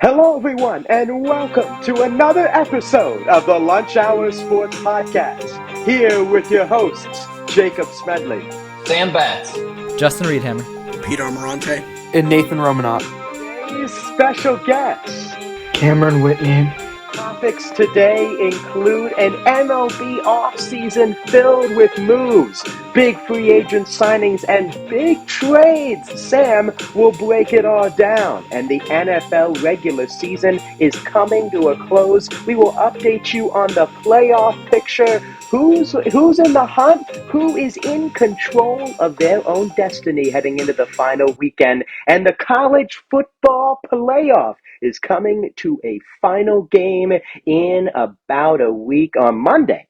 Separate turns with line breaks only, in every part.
Hello, everyone, and welcome to another episode of the Lunch Hour Sports Podcast. Here with your hosts, Jacob Smedley,
Sam Batts.
Justin Reedhammer.
Peter Amarante.
And Nathan Romanot.
Today's special guests.
Cameron Whitney.
Topics today include an MLB offseason filled with moves, big free agent signings, and big trades. Sam will break it all down, and the NFL regular season is coming to a close. We will update you on the playoff picture, who's in the hunt, who is in control of their own destiny heading into the final weekend, and the college football playoff is coming to a final game in about a week on Monday.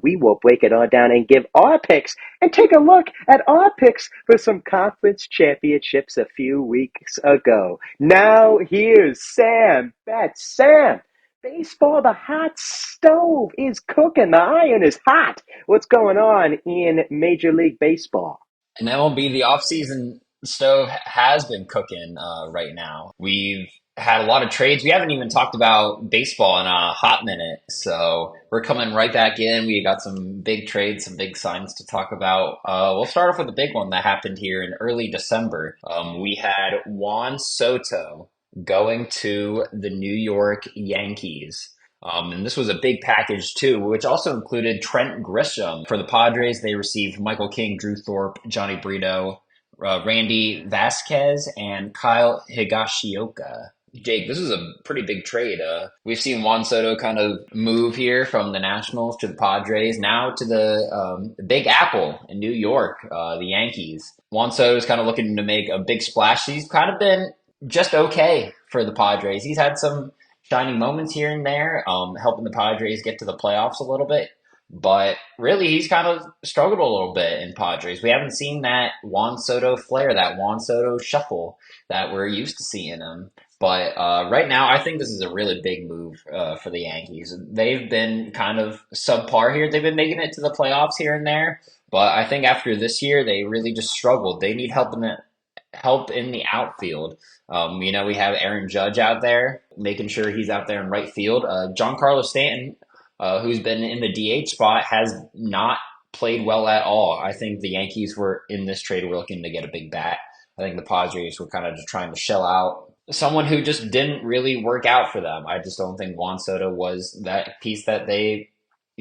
We will break it all down and give our picks and take a look at our picks for some conference championships a few weeks ago. Now here's Sam Betts. Sam, baseball, the hot stove is cooking. The iron is hot. What's going on in Major League Baseball?
And MLB, the offseason stove has been cooking right now. We've had a lot of trades. We haven't even talked about baseball in a hot minute. So we're coming right back in. We got some big trades, some big signs to talk about. We'll start off with the big one that happened here in early December. We had Juan Soto going to the New York Yankees. And this was a big package too, which also included Trent Grisham. For the Padres, they received Michael King, Drew Thorpe, Johnny Brito, Randy Vasquez, and Kyle Higashioka. Jake, this is a pretty big trade. We've seen Juan Soto kind of move here from the Nationals to the Padres, now to the Big Apple in New York, the Yankees. Juan Soto is kind of looking to make a big splash. He's kind of been just okay for the Padres. He's had some shining moments here and there, helping the Padres get to the playoffs a little bit. But really, he's kind of struggled a little bit in Padres. We haven't seen that Juan Soto flair, that Juan Soto shuffle that we're used to seeing him. But right now, I think this is a really big move for the Yankees. They've been kind of subpar here. They've been making it to the playoffs here and there. But I think after this year, they really just struggled. They need help in the outfield. We have Aaron Judge out there, making sure he's out there in right field. Giancarlo Stanton, who's been in the DH spot, has not played well at all. I think the Yankees were in this trade were looking to get a big bat. I think the Padres were kind of just trying to shell out someone who just didn't really work out for them. I just don't think Juan Soto was that piece that they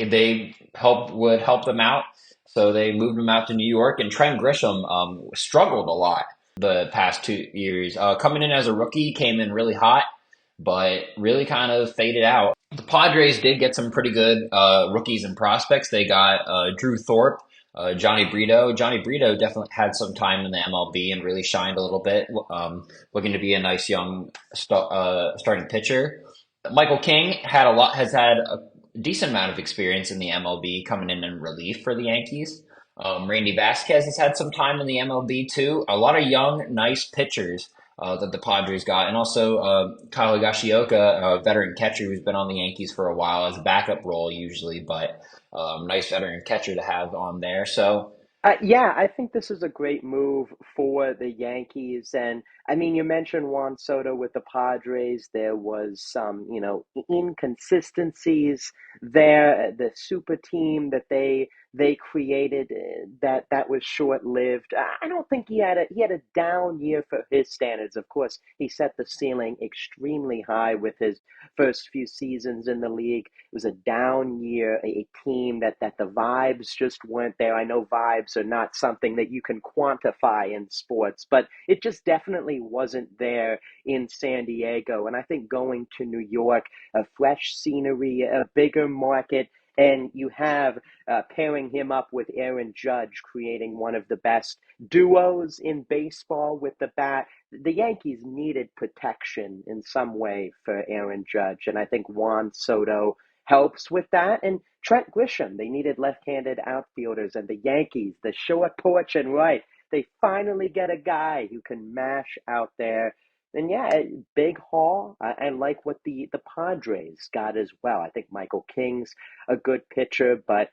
would help them out. So they moved him out to New York, and Trent Grisham struggled a lot the past 2 years. Coming in as a rookie, came in really hot, but really kind of faded out. The Padres did get some pretty good rookies and prospects. They got Drew Thorpe, Johnny Brito. Johnny Brito definitely had some time in the MLB and really shined a little bit, looking to be a nice young starting pitcher. Michael King has had a decent amount of experience in the MLB, coming in relief for the Yankees. Randy Vasquez has had some time in the MLB too. A lot of young, nice pitchers that the Padres got. And also Kyle Higashioka, a veteran catcher who's been on the Yankees for a while as a backup role usually, but nice veteran catcher to have on there. So
Yeah, I think this is a great move for the Yankees. And I mean, you mentioned Juan Soto with the Padres. There was some, inconsistencies there. The super team that they created that was short lived. I don't think he had a down year for his standards. Of course, he set the ceiling extremely high with his first few seasons in the league. It was a down year, a team that the vibes just weren't there. I know vibes are not something that you can quantify in sports, but it just definitely wasn't there in San Diego. And I think going to New York, a fresh scenery, a bigger market, and you have pairing him up with Aaron Judge, creating one of the best duos in baseball with the bat. The Yankees needed protection in some way for Aaron Judge, and I think Juan Soto helps with that. And Trent Grisham, they needed left-handed outfielders, and the Yankees, the short porch and right, they finally get a guy who can mash out there. And yeah, big haul. I like what the Padres got as well. I think Michael King's a good pitcher, but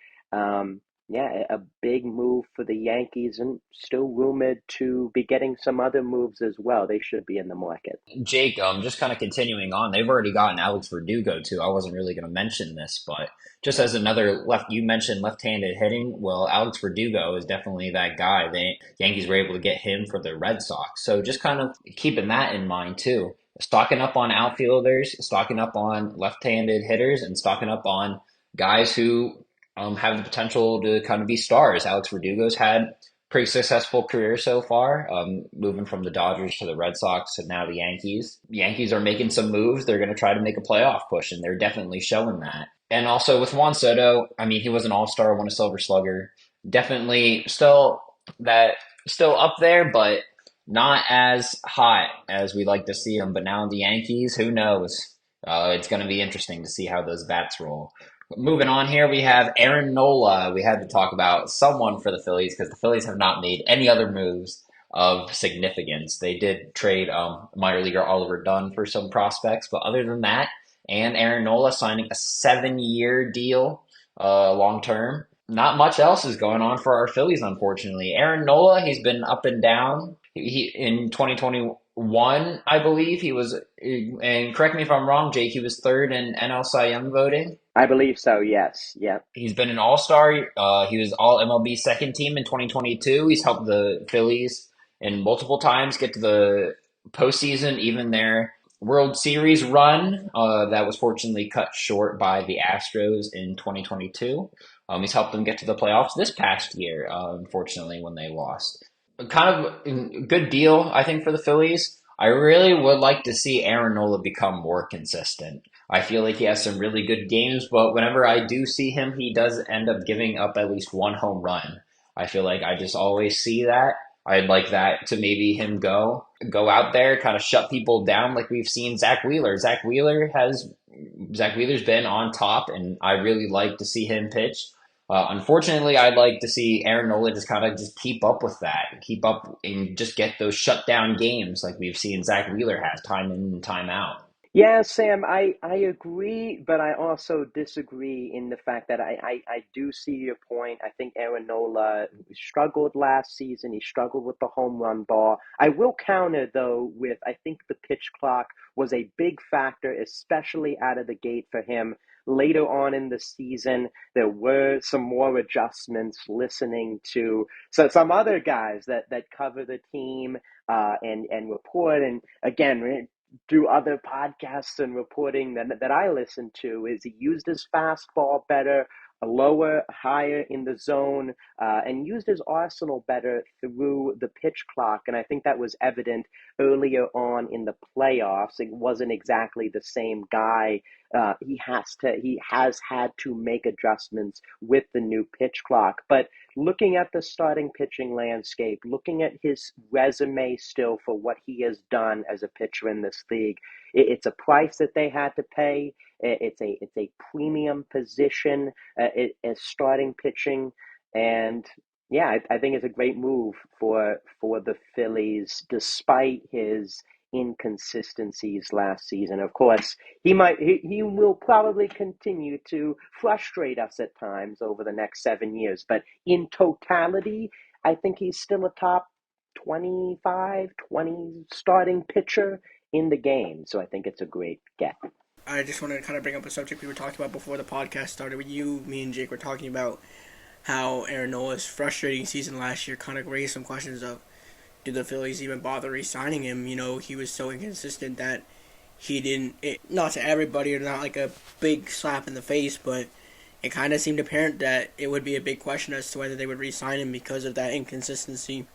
Yeah, a big move for the Yankees, and still rumored to be getting some other moves as well. They should be in the market.
Jake, just kind of continuing on, they've already gotten Alex Verdugo too. I wasn't really going to mention this, but just as another you mentioned left-handed hitting. Well, Alex Verdugo is definitely that guy. The Yankees were able to get him for the Red Sox. So just kind of keeping that in mind too. Stocking up on outfielders, stocking up on left-handed hitters, and stocking up on guys who have the potential to kind of be stars. Alex Verdugo's had pretty successful career so far, moving from the Dodgers to the Red Sox and now the Yankees. The Yankees are making some moves. They're going to try to make a playoff push, and they're definitely showing that. And also with Juan Soto, I mean, he was an all-star, won a Silver Slugger. Definitely still up there, but not as hot as we like to see him. But now the Yankees, who knows? It's going to be interesting to see how those bats roll. Moving on here, we have Aaron Nola. We had to talk about someone for the Phillies because the Phillies have not made any other moves of significance. They did trade minor leaguer Oliver Dunn for some prospects, but other than that, and Aaron Nola signing a 7-year deal, long term. Not much else is going on for our Phillies, unfortunately. Aaron Nola, he's been up and down. He in 2021, I believe he was, and correct me if I'm wrong, Jake, he was third in NL Cy Young voting.
I believe so, yes. Yep.
He's been an all-star. He was all MLB second team in 2022. He's helped the Phillies in multiple times get to the postseason, even their World Series run that was fortunately cut short by the Astros in 2022. He's helped them get to the playoffs this past year, unfortunately, when they lost. Kind of a good deal, I think, for the Phillies. I really would like to see Aaron Nola become more consistent. I feel like he has some really good games, but whenever I do see him, he does end up giving up at least one home run. I feel like I just always see that. I'd like that to maybe him go out there, kind of shut people down like we've seen Zach Wheeler. Zach Wheeler's been on top, and I really like to see him pitch. Unfortunately, I'd like to see Aaron Nola just kind of just keep up with that, keep up and just get those shutdown games like we've seen Zach Wheeler has time in and time out.
Yeah, Sam, I agree, but I also disagree in the fact that I do see your point. I think Aaron Nola struggled last season. He struggled with the home run ball. I will counter, though, with I think the pitch clock was a big factor, especially out of the gate for him. Later on in the season, there were some more adjustments listening to some other guys that cover the team and report. And again, through other podcasts and reporting that I listen to is he used his fastball better, a lower, higher in the zone, and used his arsenal better through the pitch clock. And I think that was evident earlier on in the playoffs. It wasn't exactly the same guy. He has had to make adjustments with the new pitch clock. But looking at the starting pitching landscape, looking at his resume still for what he has done as a pitcher in this league, it's a price that they had to pay. It's a premium position as starting pitching, and yeah, I think it's a great move for the Phillies, despite his inconsistencies last season. Of course, he will probably continue to frustrate us at times over the next 7 years, but in totality, I think he's still a top 25, 20 starting pitcher in the game. So I think it's a great get.
I just wanted to kind of bring up a subject we were talking about before the podcast started. With you, me, and Jake were talking about how Aaron Nola's frustrating season last year kind of raised some questions of, do the Phillies even bother re-signing him? You know, he was so inconsistent that he didn't, not to everybody, or not like a big slap in the face, but it kind of seemed apparent that it would be a big question as to whether they would re-sign him because of that inconsistency.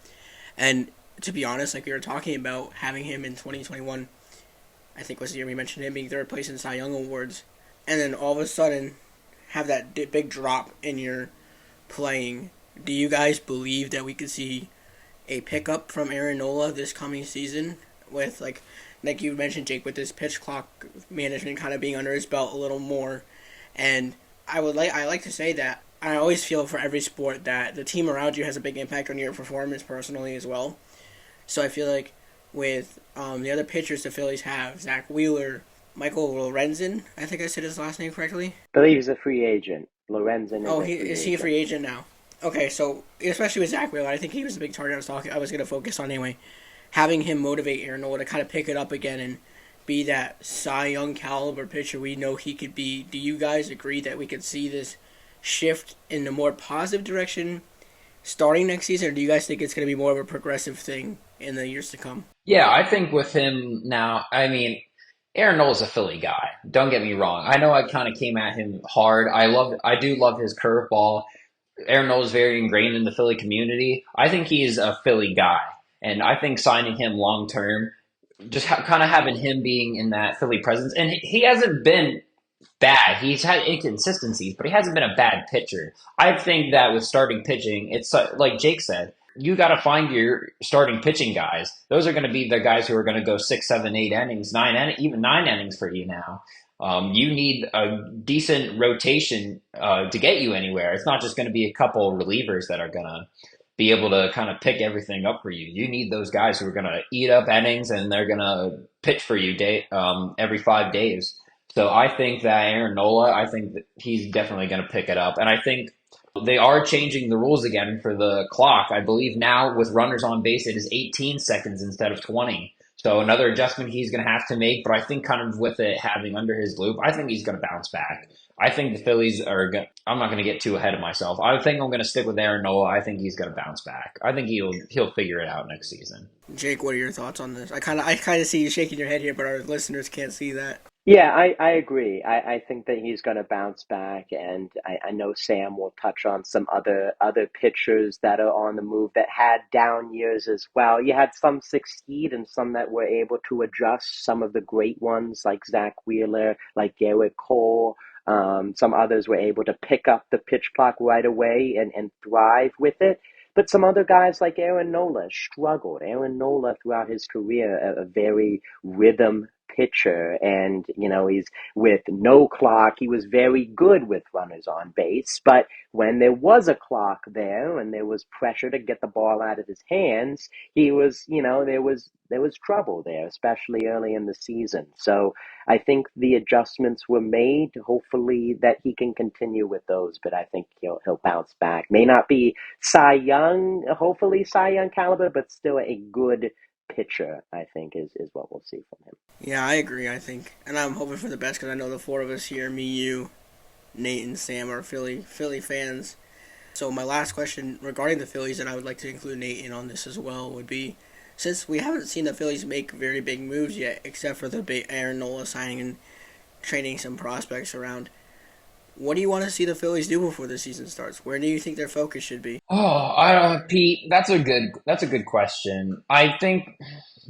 And to be honest, like we were talking about, having him in 2021, I think was the year we mentioned him being third place in Cy Young Awards, and then all of a sudden have that big drop in your playing. Do you guys believe that we could see a pickup from Aaron Nola this coming season with, like you mentioned, Jake, with this pitch clock management kind of being under his belt a little more? And I like to say that I always feel for every sport that the team around you has a big impact on your performance personally as well. So I feel like with the other pitchers the Phillies have, Zach Wheeler, Michael Lorenzen, I think I said his last name correctly.
I believe he's a free agent. Lorenzen is
Oh,
a free
is he a free agent now? Okay, so especially with Zach Wheeler, I think he was a big target I was going to focus on anyway. Having him motivate Aaron Nola to kind of pick it up again and be that Cy Young caliber pitcher we know he could be. Do you guys agree that we could see this shift in a more positive direction starting next season, or do you guys think it's going to be more of a progressive thing in the years to come?
Yeah, I think with him now, I mean, Aaron Nola's a Philly guy. Don't get me wrong. I know I kind of came at him hard. I do love his curveball. Aaron Nola is very ingrained in the Philly community. I think he's a Philly guy, and I think signing him long term, just kind of having him being in that Philly presence, and he hasn't been bad. He's had inconsistencies, but he hasn't been a bad pitcher. I think that with starting pitching, it's like Jake said, you got to find your starting pitching guys. Those are going to be the guys who are going to go 6, 7, 8 innings, even 9 innings for you now. You need a decent rotation to get you anywhere. It's not just going to be a couple relievers that are going to be able to kind of pick everything up for you. You need those guys who are going to eat up innings and they're going to pitch for you every 5 days. So I think that Aaron Nola, I think that he's definitely going to pick it up. And I think they are changing the rules again for the clock. I believe now with runners on base, it is 18 seconds instead of 20. So another adjustment he's going to have to make. But I think kind of with it having under his loop, I think he's going to bounce back. I think the Phillies are going I'm not going to get too ahead of myself. I think I'm going to stick with Aaron Nola. I think he's going to bounce back. I think he'll figure it out next season.
Jake, what are your thoughts on this? I kind of see you shaking your head here, but our listeners can't see that.
Yeah, I agree. I think that he's going to bounce back, and I know Sam will touch on some other pitchers that are on the move that had down years as well. You had some succeed and some that were able to adjust. Some of the great ones like Zach Wheeler, like Garrett Cole. Some others were able to pick up the pitch clock right away and thrive with it. But some other guys like Aaron Nola struggled. Aaron Nola throughout his career, a very rhythm pitcher, and he's with no clock. He was very good with runners on base, but when there was a clock there and there was pressure to get the ball out of his hands, he was, there was trouble there, especially early in the season. So I think the adjustments were made. Hopefully that he can continue with those, but I think he'll bounce back. May not be Cy Young, hopefully Cy Young caliber, but still a good pitcher, I think, is what we'll see from him.
Yeah, I agree, I think. And I'm hoping for the best because I know the four of us here, me, you, Nate, and Sam, are Philly fans. So my last question regarding the Phillies, and I would like to include Nate in on this as well, would be, since we haven't seen the Phillies make very big moves yet, except for the big Aaron Nola signing and trading some prospects around, what do you want to see the Phillies do before the season starts? Where do you think their focus should be?
Oh, Pete, that's a good question. I think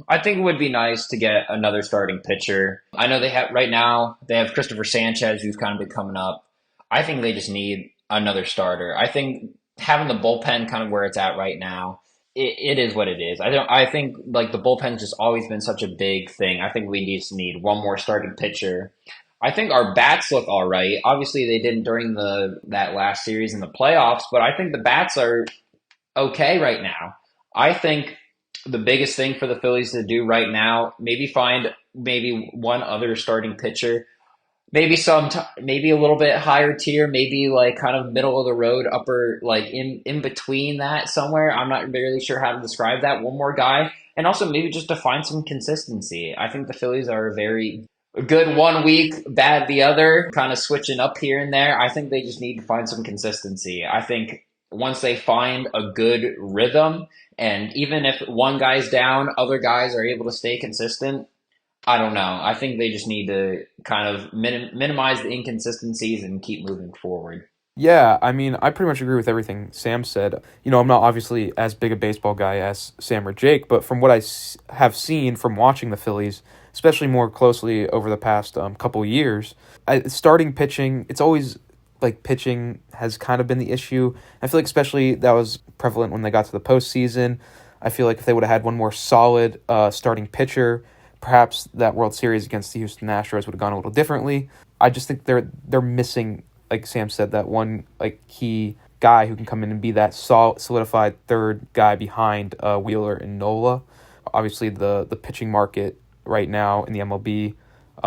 it would be nice to get another starting pitcher. I know they have Christopher Sanchez who's kind of been coming up. I think they just need another starter. I think having the bullpen kind of where it's at right now, it is what it is. I think like the bullpen's just always been such a big thing. I think we just need one more starting pitcher. I think our bats look all right. Obviously, they didn't during that last series in the playoffs, but I think the bats are okay right now. I think the biggest thing for the Phillies to do right now, maybe find maybe one other starting pitcher, maybe a little bit higher tier, maybe like kind of middle of the road, upper like in between that somewhere. I'm not really sure how to describe that. One more guy, and also maybe just to find some consistency. I think the Phillies are very good one week, bad the other, kind of switching up here and there. I think they just need to find some consistency. I think once they find a good rhythm, and even if one guy's down, other guys are able to stay consistent. I don't know. I think they just need to kind of minimize the inconsistencies and keep moving forward.
Yeah, I mean, I pretty much agree with everything Sam said. I'm not obviously as big a baseball guy as Sam or Jake, but from what I have seen from watching the Phillies, especially more closely over the past couple years, starting pitching, it's always like pitching has kind of been the issue. I feel like especially that was prevalent when they got to the postseason. I feel like if they would have had one more solid starting pitcher, perhaps that World Series against the Houston Astros would have gone a little differently. I just think they're missing, like Sam said, that one like key guy who can come in and be that solidified third guy behind Wheeler and Nola. Obviously, the pitching market right now in the MLB,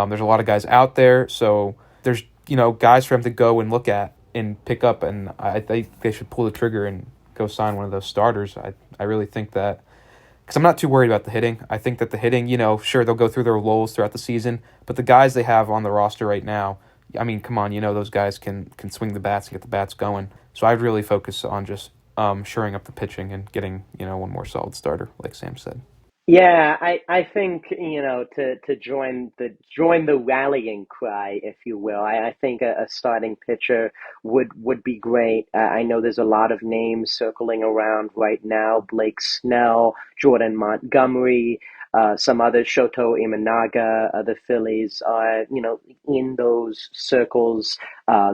there's a lot of guys out there, so there's guys for him to go and look at and pick up, and I think they should pull the trigger and go sign one of those starters. I really think that, because I'm not too worried about the hitting. I think that the hitting, sure, they'll go through their lulls throughout the season, but the guys they have on the roster right now, I mean, come on, those guys can swing the bats and get the bats going. So I'd really focus on just shoring up the pitching and getting, one more solid starter, like Sam said.
Yeah, I think, to join the rallying cry, if you will. I think a starting pitcher would be great. I know there's a lot of names circling around right now: Blake Snell, Jordan Montgomery, some others, Shoto Imanaga. The Phillies are, in those circles.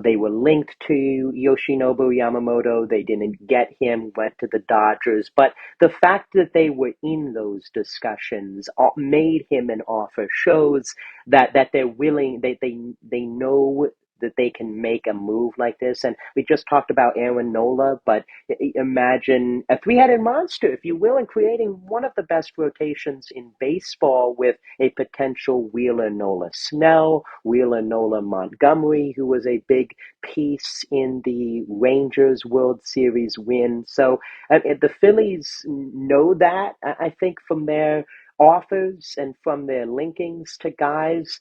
They were linked to Yoshinobu Yamamoto. They didn't get him, went to the Dodgers, but the fact that they were in those discussions made him an offer, shows that they're willing, they know that they can make a move like this. And we just talked about Aaron Nola, but imagine a three-headed monster, if you will, and creating one of the best rotations in baseball with a potential Wheeler Nola Snell, Wheeler Nola Montgomery, who was a big piece in the Rangers World Series win. So the Phillies know that, I think, from their offers and from their linkings to guys.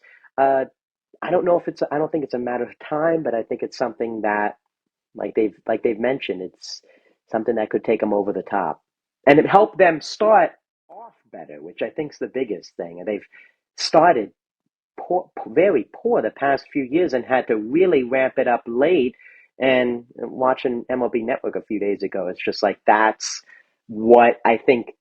I don't know if I don't think it's a matter of time, but I think it's something that, like they've mentioned, it's something that could take them over the top, and it helped them start off better, which I think is the biggest thing. And they've started very poor the past few years and had to really ramp it up late. And watching MLB Network a few days ago, it's just like that's what I think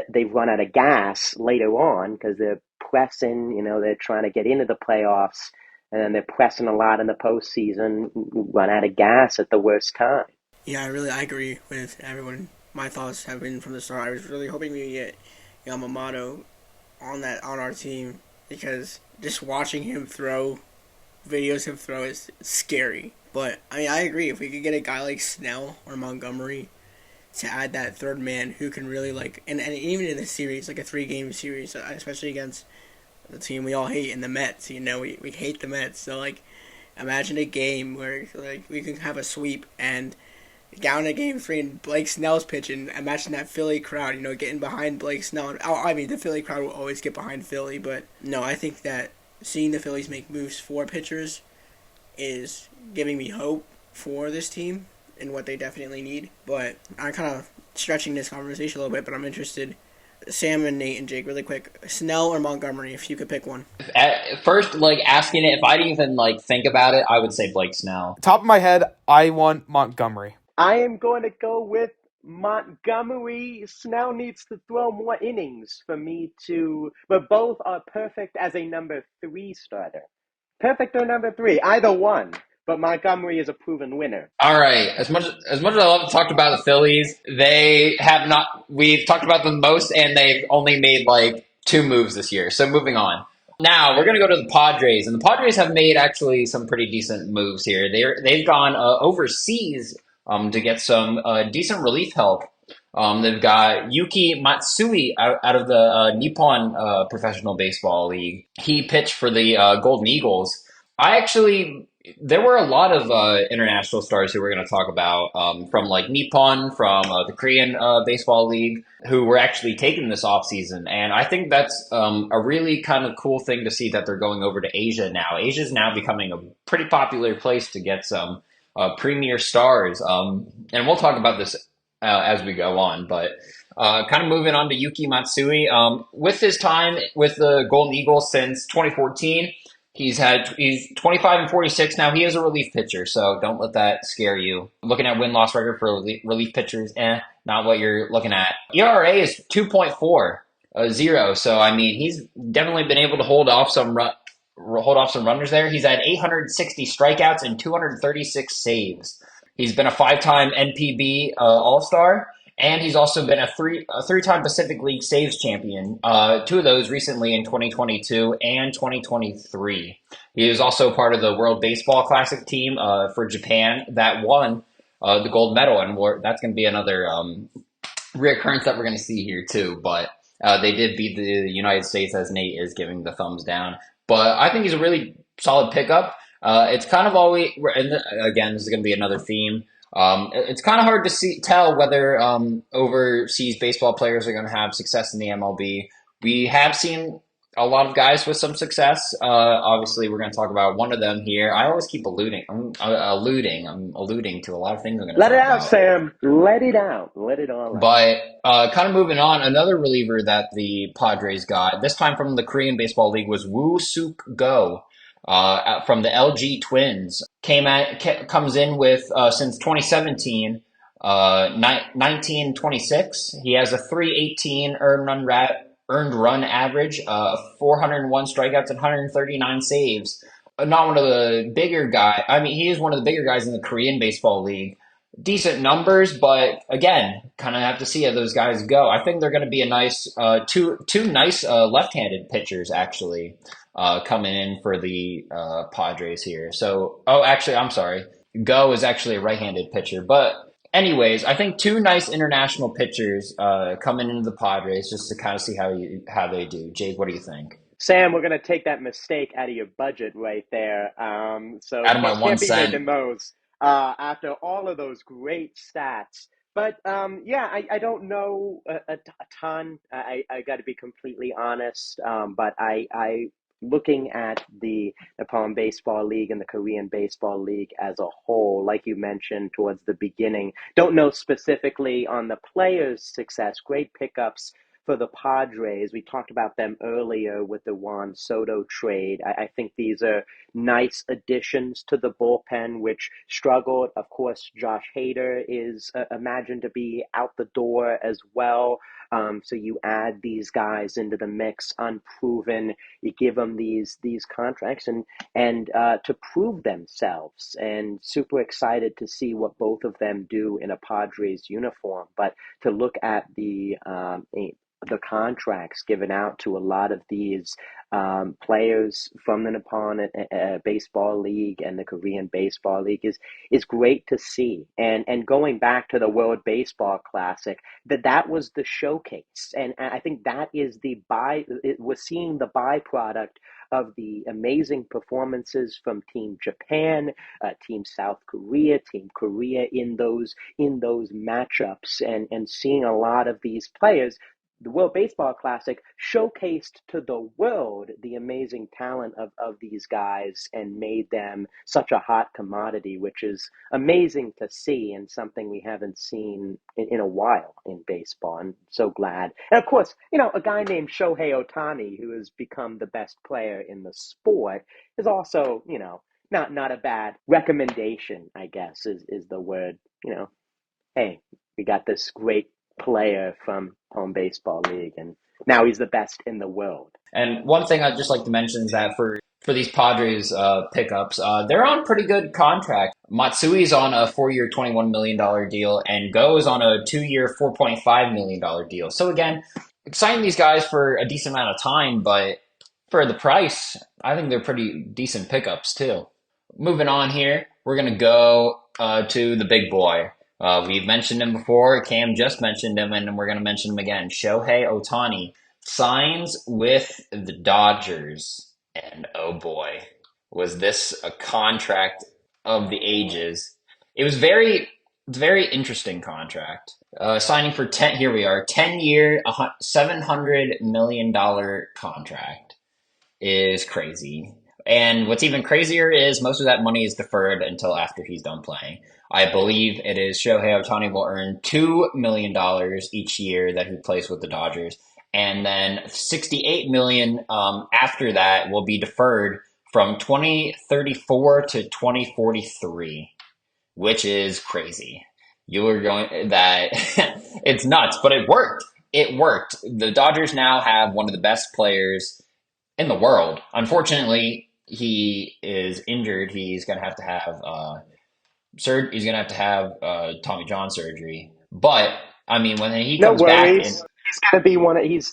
they've run out of gas later on, because they're pressing. They're trying to get into the playoffs, and then they're pressing a lot in the postseason. Run out of gas at the worst time.
Yeah, I agree with everyone. My thoughts have been from the start. I was really hoping we get Yamamoto on our team, because just watching him throw, videos him throw, is scary. But I mean, I agree. If we could get a guy like Snell or Montgomery to add that third man who can really and even in the series, like a 3-game series, especially against the team we all hate in the Mets, we hate the Mets. So imagine a game where we can have a sweep and down in game 3 and Blake Snell's pitching. Imagine that Philly crowd, getting behind Blake Snell. I mean, the Philly crowd will always get behind Philly, but no, I think that seeing the Phillies make moves for pitchers is giving me hope for this team and what they definitely need. But I'm kind of stretching this conversation a little bit, but I'm interested. Sam and Nate and Jake, really quick. Snell or Montgomery, if you could pick one.
At first, asking it, if I didn't even think about it, I would say Blake Snell.
Top of my head, I want Montgomery.
I am going to go with Montgomery. Snell needs to throw more innings for me to, but both are perfect as a number 3 starter. Perfect or number 3, either one. But Montgomery is a proven winner.
All right. As much as I love to talk about the Phillies, they have not. We've talked about them most, and they've only made 2 moves this year. So moving on. Now we're going to go to the Padres, and the Padres have made actually some pretty decent moves here. They've gone overseas to get some decent relief help. They've got Yuki Matsui out of the Nippon Professional Baseball League. He pitched for the Golden Eagles. There were a lot of international stars who we're going to talk about from Nippon, from the Korean Baseball League, who were actually taken this offseason. And I think that's a really kind of cool thing to see, that they're going over to Asia now. Asia is now becoming a pretty popular place to get some premier stars. And we'll talk about this as we go on. But kind of moving on to Yuki Matsui. With his time with the Golden Eagles since 2014, he's 25 and 46 now. He is a relief pitcher, so don't let that scare you. Looking at win-loss record for relief pitchers, not what you're looking at. ERA is 2.40, so I mean he's definitely been able to hold off some runners there. He's had 860 strikeouts and 236 saves. He's been a 5-time NPB All-Star. And he's also been a three-time Pacific League Saves champion, 2 of those recently in 2022 and 2023. He was also part of the World Baseball Classic team for Japan that won the gold medal, and that's going to be another reoccurrence that we're going to see here too. But they did beat the United States, as Nate is giving the thumbs down. But I think he's a really solid pickup. It's kind of always, and again, this is going to be another theme. It's kind of hard to tell whether overseas baseball players are going to have success in the MLB. We have seen a lot of guys with some success. Obviously, we're going to talk about one of them here. I always keep alluding. I'm alluding to a lot of things I'm going to
Let it
talk
out,
about.
Sam. Let it out. Let it all out.
But kind of moving on, another reliever that the Padres got, this time from the Korean Baseball League, was Woo Suk Go from the LG Twins. Comes in with since 2017, 1926. He has a 318 earned run average, 401 strikeouts, and 139 saves. Not one of the bigger guys. I mean, he is one of the bigger guys in the Korean Baseball League. Decent numbers, but again, kind of have to see how those guys go. I think they're going to be a nice two nice left-handed pitchers actually coming in for the Padres here. So, oh, actually, I'm sorry. Go is actually a right-handed pitcher, but anyways, I think two nice international pitchers coming into the Padres just to kind of see how they do. Jake, what do you think?
Sam, we're going to take that mistake out of your budget right there. So
Out of my one
can't be
cent.
making those after all of those great stats. But yeah, I don't know a ton. I got to be completely honest. But I looking at the Nippon Baseball League and the Korean Baseball League as a whole, like you mentioned towards the beginning, don't know specifically on the players' success. Great pickups for the Padres. We talked about them earlier with the Juan Soto trade. I think these are nice additions to the bullpen, which struggled. Of course, Josh Hader is imagined to be out the door as well. So you add these guys into the mix, unproven. You give them these contracts and to prove themselves. And super excited to see what both of them do in a Padres uniform. But to look at the contracts given out to a lot of these players from the Nippon Baseball League and the Korean Baseball League is great to see. And going back to the World Baseball Classic, that was the showcase, and I think that is we're seeing the byproduct of the amazing performances from Team Japan, Team South Korea, Team Korea in those matchups, and seeing a lot of these players. The World Baseball Classic showcased to the world the amazing talent of these guys and made them such a hot commodity, which is amazing to see and something we haven't seen in a while in baseball. I'm so glad. And of course, a guy named Shohei Ohtani, who has become the best player in the sport, is also, not a bad recommendation, I guess, is the word. Hey, we got this great player from Home Baseball League, and now he's the best in the world.
And one thing I'd just like to mention is that for these Padres pickups, they're on pretty good contract. Matsui's on a 4-year, $21 million deal, and Go is on a 2-year, $4.5 million deal. So again, signing these guys for a decent amount of time, but for the price, I think they're pretty decent pickups too. Moving on here, we're going to go to the big boy. We've mentioned him before. Cam just mentioned him, and we're going to mention him again. Shohei Ohtani signs with the Dodgers. And oh boy, was this a contract of the ages. It was very interesting contract. Signing for 10, here we are, 10-year, $700 million contract is crazy. And what's even crazier is most of that money is deferred until after he's done playing. I believe it is Shohei Ohtani will earn $2 million each year that he plays with the Dodgers. And then $68 million after that will be deferred from 2034 to 2043, which is crazy. You were going that it's nuts, but it worked. It worked. The Dodgers now have one of the best players in the world. Unfortunately, he is injured. He's going to have he's going to have Tommy John surgery. But I mean, when he
No
comes back and
worries.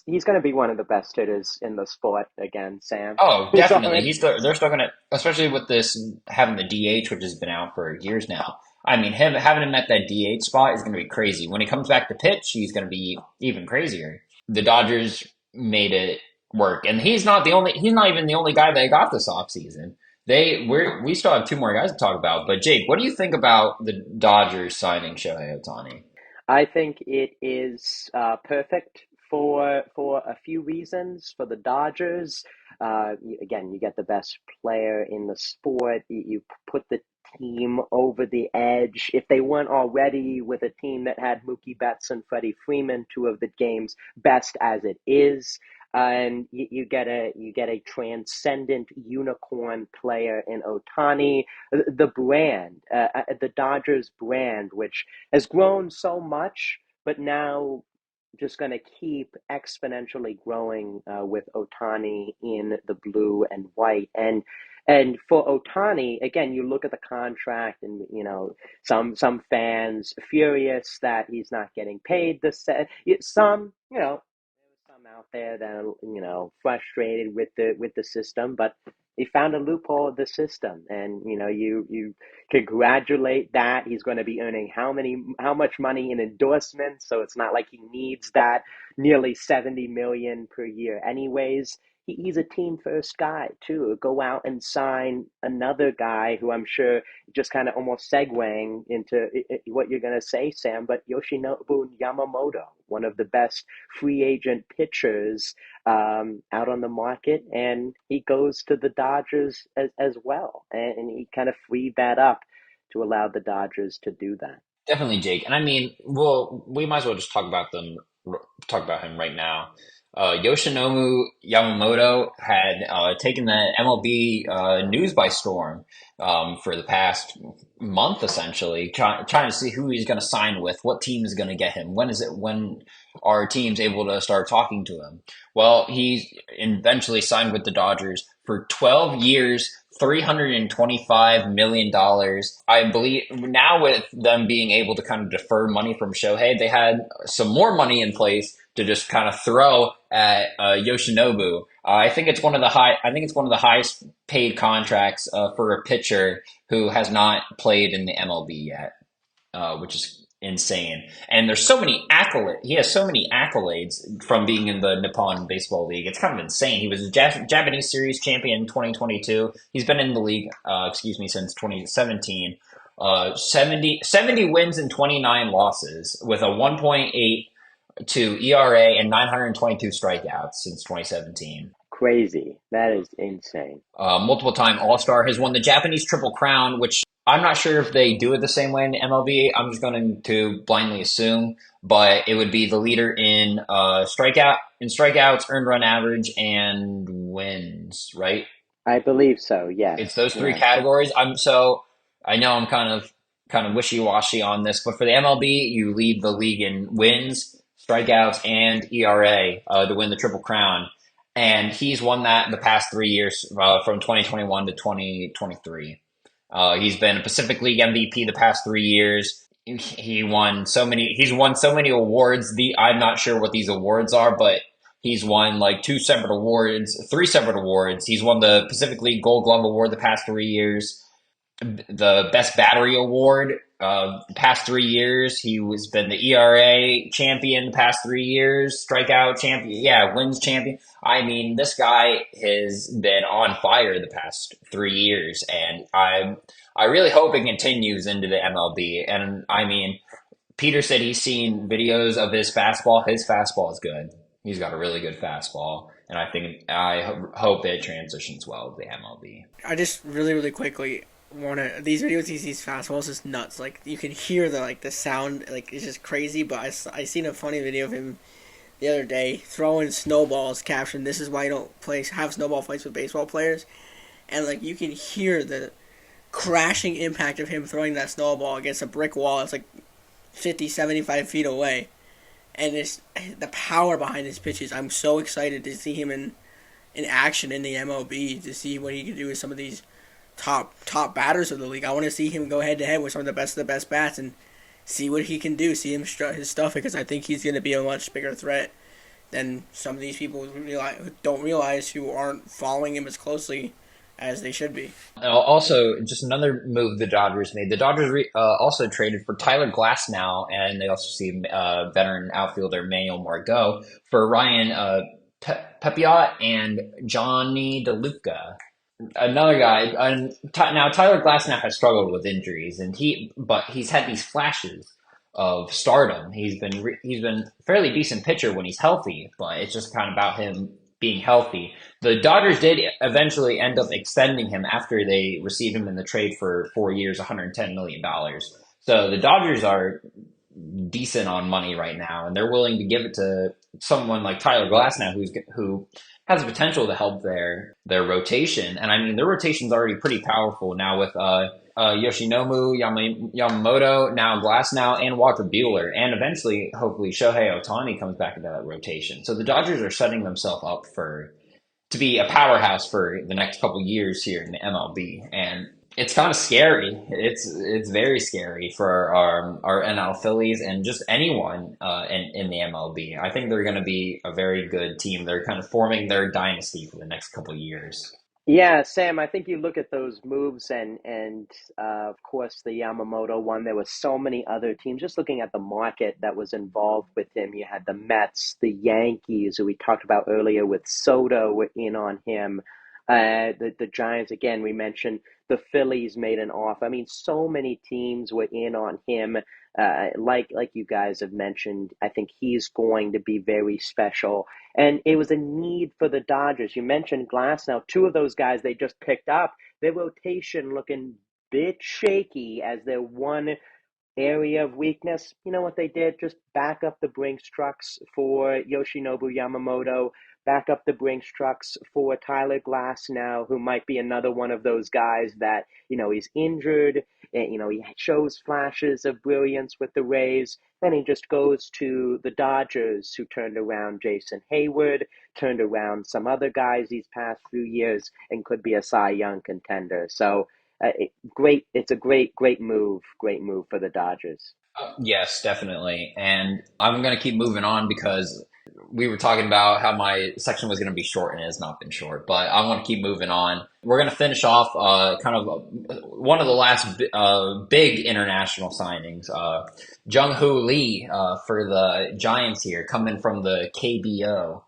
He's gonna be one of the best hitters in the sport again, Sam.
oh,
He's
definitely,
already
they're still going to, especially with this having the DH, which has been out for years now. I mean, having him at that DH spot is going to be crazy. When he comes back to pitch, he's going to be even crazier. The Dodgers made it work, and he's not even the only guy they got this offseason. We still have two more guys to talk about, but Jake, what do you think about the Dodgers signing Shohei Ohtani?
I think it is perfect for a few reasons. For the Dodgers, again, you get the best player in the sport. You put the team over the edge. If they weren't already with a team that had Mookie Betts and Freddie Freeman, two of the game's best as it is, and you get a transcendent unicorn player in Otani. The brand, the Dodgers brand, which has grown so much, but now just going to keep exponentially growing with Otani in the blue and white. And for Otani, again, you look at the contract, and some fans furious that he's not getting paid the set. Some, some out there that are frustrated with the system, but he found a loophole of the system, and you congratulate that he's going to be earning how much money in endorsements, so it's not like he needs that nearly 70 million per year anyways. He's a team first guy too. Go out and sign another guy who I'm sure, just kind of almost segueing into what you're going to say, Sam, but Yoshinobu Yamamoto, one of the best free agent pitchers out on the market, and he goes to the Dodgers as well, and he kind of freed that up to allow the Dodgers to do that.
Definitely, Jake. And I mean, we might as well just talk about him right now. Yoshinobu Yamamoto had taken the MLB news by storm for the past month, essentially, trying to see who he's going to sign with, what team is going to get him, when are teams able to start talking to him. Well, he eventually signed with the Dodgers for 12 years, $325 million. I believe now, with them being able to kind of defer money from Shohei, they had some more money in place to just kind of throw at Yoshinobu. I think it's one of the highest paid contracts for a pitcher who has not played in the MLB yet, which is insane. And there's so many accolades. He has so many accolades from being in the Nippon Baseball League. It's kind of insane. He was a Japanese Series champion in 2022. He's been in the league, since 2017. 70 wins and 29 losses with a 1.82 ERA and 922 strikeouts since 2017.
Crazy. That is insane.
Multiple time All Star, has won the Japanese Triple Crown, which I'm not sure if they do it the same way in the MLB. I'm just going to blindly assume, but it would be the leader in strikeouts, earned run average, and wins, right?
I believe so.
It's
Yes.
those three
Yeah.
categories. I know I'm kind of wishy washy on this, but for the MLB, you lead the league in wins, strikeouts, and ERA to win the Triple Crown, and he's won that the past 3 years, from 2021 to 2023. He's been a Pacific League MVP the past 3 years. He's won so many awards. I'm not sure what these awards are, but he's won like three separate awards. He's won the Pacific League Gold Glove Award the past 3 years, the Best Battery Award the past 3 years. He was been the ERA champion the past 3 years, strikeout champion, yeah, wins champion. I mean, this guy has been on fire the past 3 years, and I really hope it continues into the MLB. And I mean, Peter said he's seen videos of his fastball. His fastball is good. He's got a really good fastball, and hope it transitions well to the MLB.
I just really, really quickly want to. These videos, these fastballs is nuts. Like, you can hear the sound, like, it's just crazy. But I seen a funny video of him the other day throwing snowballs, captioned, "This is why you don't have snowball fights with baseball players." And, like, you can hear the crashing impact of him throwing that snowball against a brick wall. It's like 50, 75 feet away. And it's the power behind his pitches. I'm so excited to see him in action in the MLB, to see what he can do with some of these top batters of the league. I want to see him go head to head with some of the best bats and see what he can do. See him strut his stuff, because I think he's going to be a much bigger threat than some of these people don't realize, who aren't following him as closely as they should be.
Also, just another move the Dodgers made. The Dodgers also traded for Tyler Glasnow, and they also see veteran outfielder Manuel Margot for Ryan Pepiot and Johnny DeLuca. Another guy, now Tyler Glasnow has struggled with injuries, but he's had these flashes of stardom. He's been fairly decent pitcher when he's healthy, but it's just kind of about him being healthy. The Dodgers did eventually end up extending him after they received him in the trade for 4 years, $110 million. So the Dodgers are decent on money right now, and they're willing to give it to someone like Tyler Glasnow, who has the potential to help their rotation. And I mean, their rotation's already pretty powerful now with Yoshinobu Yamamoto, now Glasnow, and Walker Buehler, and eventually, hopefully, Shohei Ohtani comes back into that rotation. So the Dodgers are setting themselves up to be a powerhouse for the next couple years here in the MLB, and it's kind of scary. It's very scary for our NL Phillies and just anyone in the MLB. I think they're going to be a very good team. They're kind of forming their dynasty for the next couple years.
Yeah, Sam, I think you look at those moves and of course the Yamamoto one. There were so many other teams. Just looking at the market that was involved with him, you had the Mets, the Yankees, who we talked about earlier with Soto were in on him. The Giants again. We mentioned the Phillies made an offer. I mean, so many teams were in on him. Like you guys have mentioned, I think he's going to be very special. And it was a need for the Dodgers. You mentioned Glass. Now, two of those guys they just picked up. Their rotation looking bit shaky as their one area of weakness. You know what they did? Just back up the Brinks trucks for Yoshinobu Yamamoto, back up the Brinks trucks for Tyler Glass now, who might be another one of those guys that, he's injured, and, he shows flashes of brilliance with the Rays. Then he just goes to the Dodgers, who turned around Jason Hayward, turned around some other guys these past few years, and could be a Cy Young contender. So great. It's a great move. Great move for the Dodgers.
Yes, definitely. And I'm going to keep moving on because we were talking about how my section was going to be short and it has not been short, but I want to keep moving on. We're going to finish off kind of one of the last big international signings. Jung-Hoo Lee for the Giants here, coming from the KBO.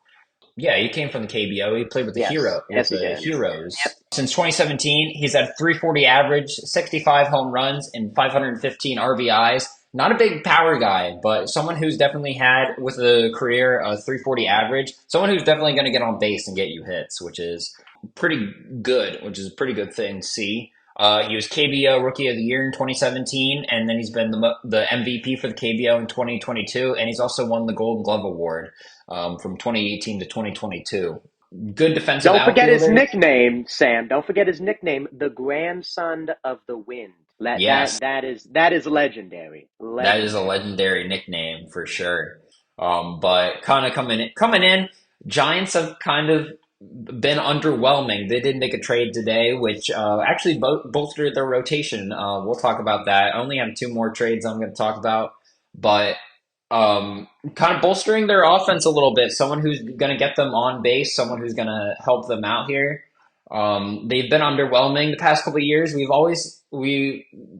Yeah, he came from the KBO. He played with
Yes, he
the
did.
Heroes.
Yep.
Since 2017, he's had 340 average, 65 home runs, and 515 RBIs. Not a big power guy, but someone who's definitely had with a career 340 average. Someone who's definitely going to get on base and get you hits, which is which is a pretty good thing to see. He was KBO Rookie of the Year in 2017, and then he's been the MVP for the KBO in 2022, and he's also won the Golden Glove Award from 2018 to 2022. Good defensive
Don't forget his
outfielder.
nickname, Sam. Don't forget his nickname, the grandson of the wind. That
Yes,
that that is legendary.
that is a
Legendary.
legendary nickname for sure. But kind of coming in, Giants have kind of been underwhelming. They did make a trade today, which actually bolstered their rotation. We'll talk about that. I only have two more trades I'm going to talk about, but kind of bolstering their offense a little bit. Someone who's going to get them on base, someone who's going to help them out here. They've been underwhelming the past couple of years.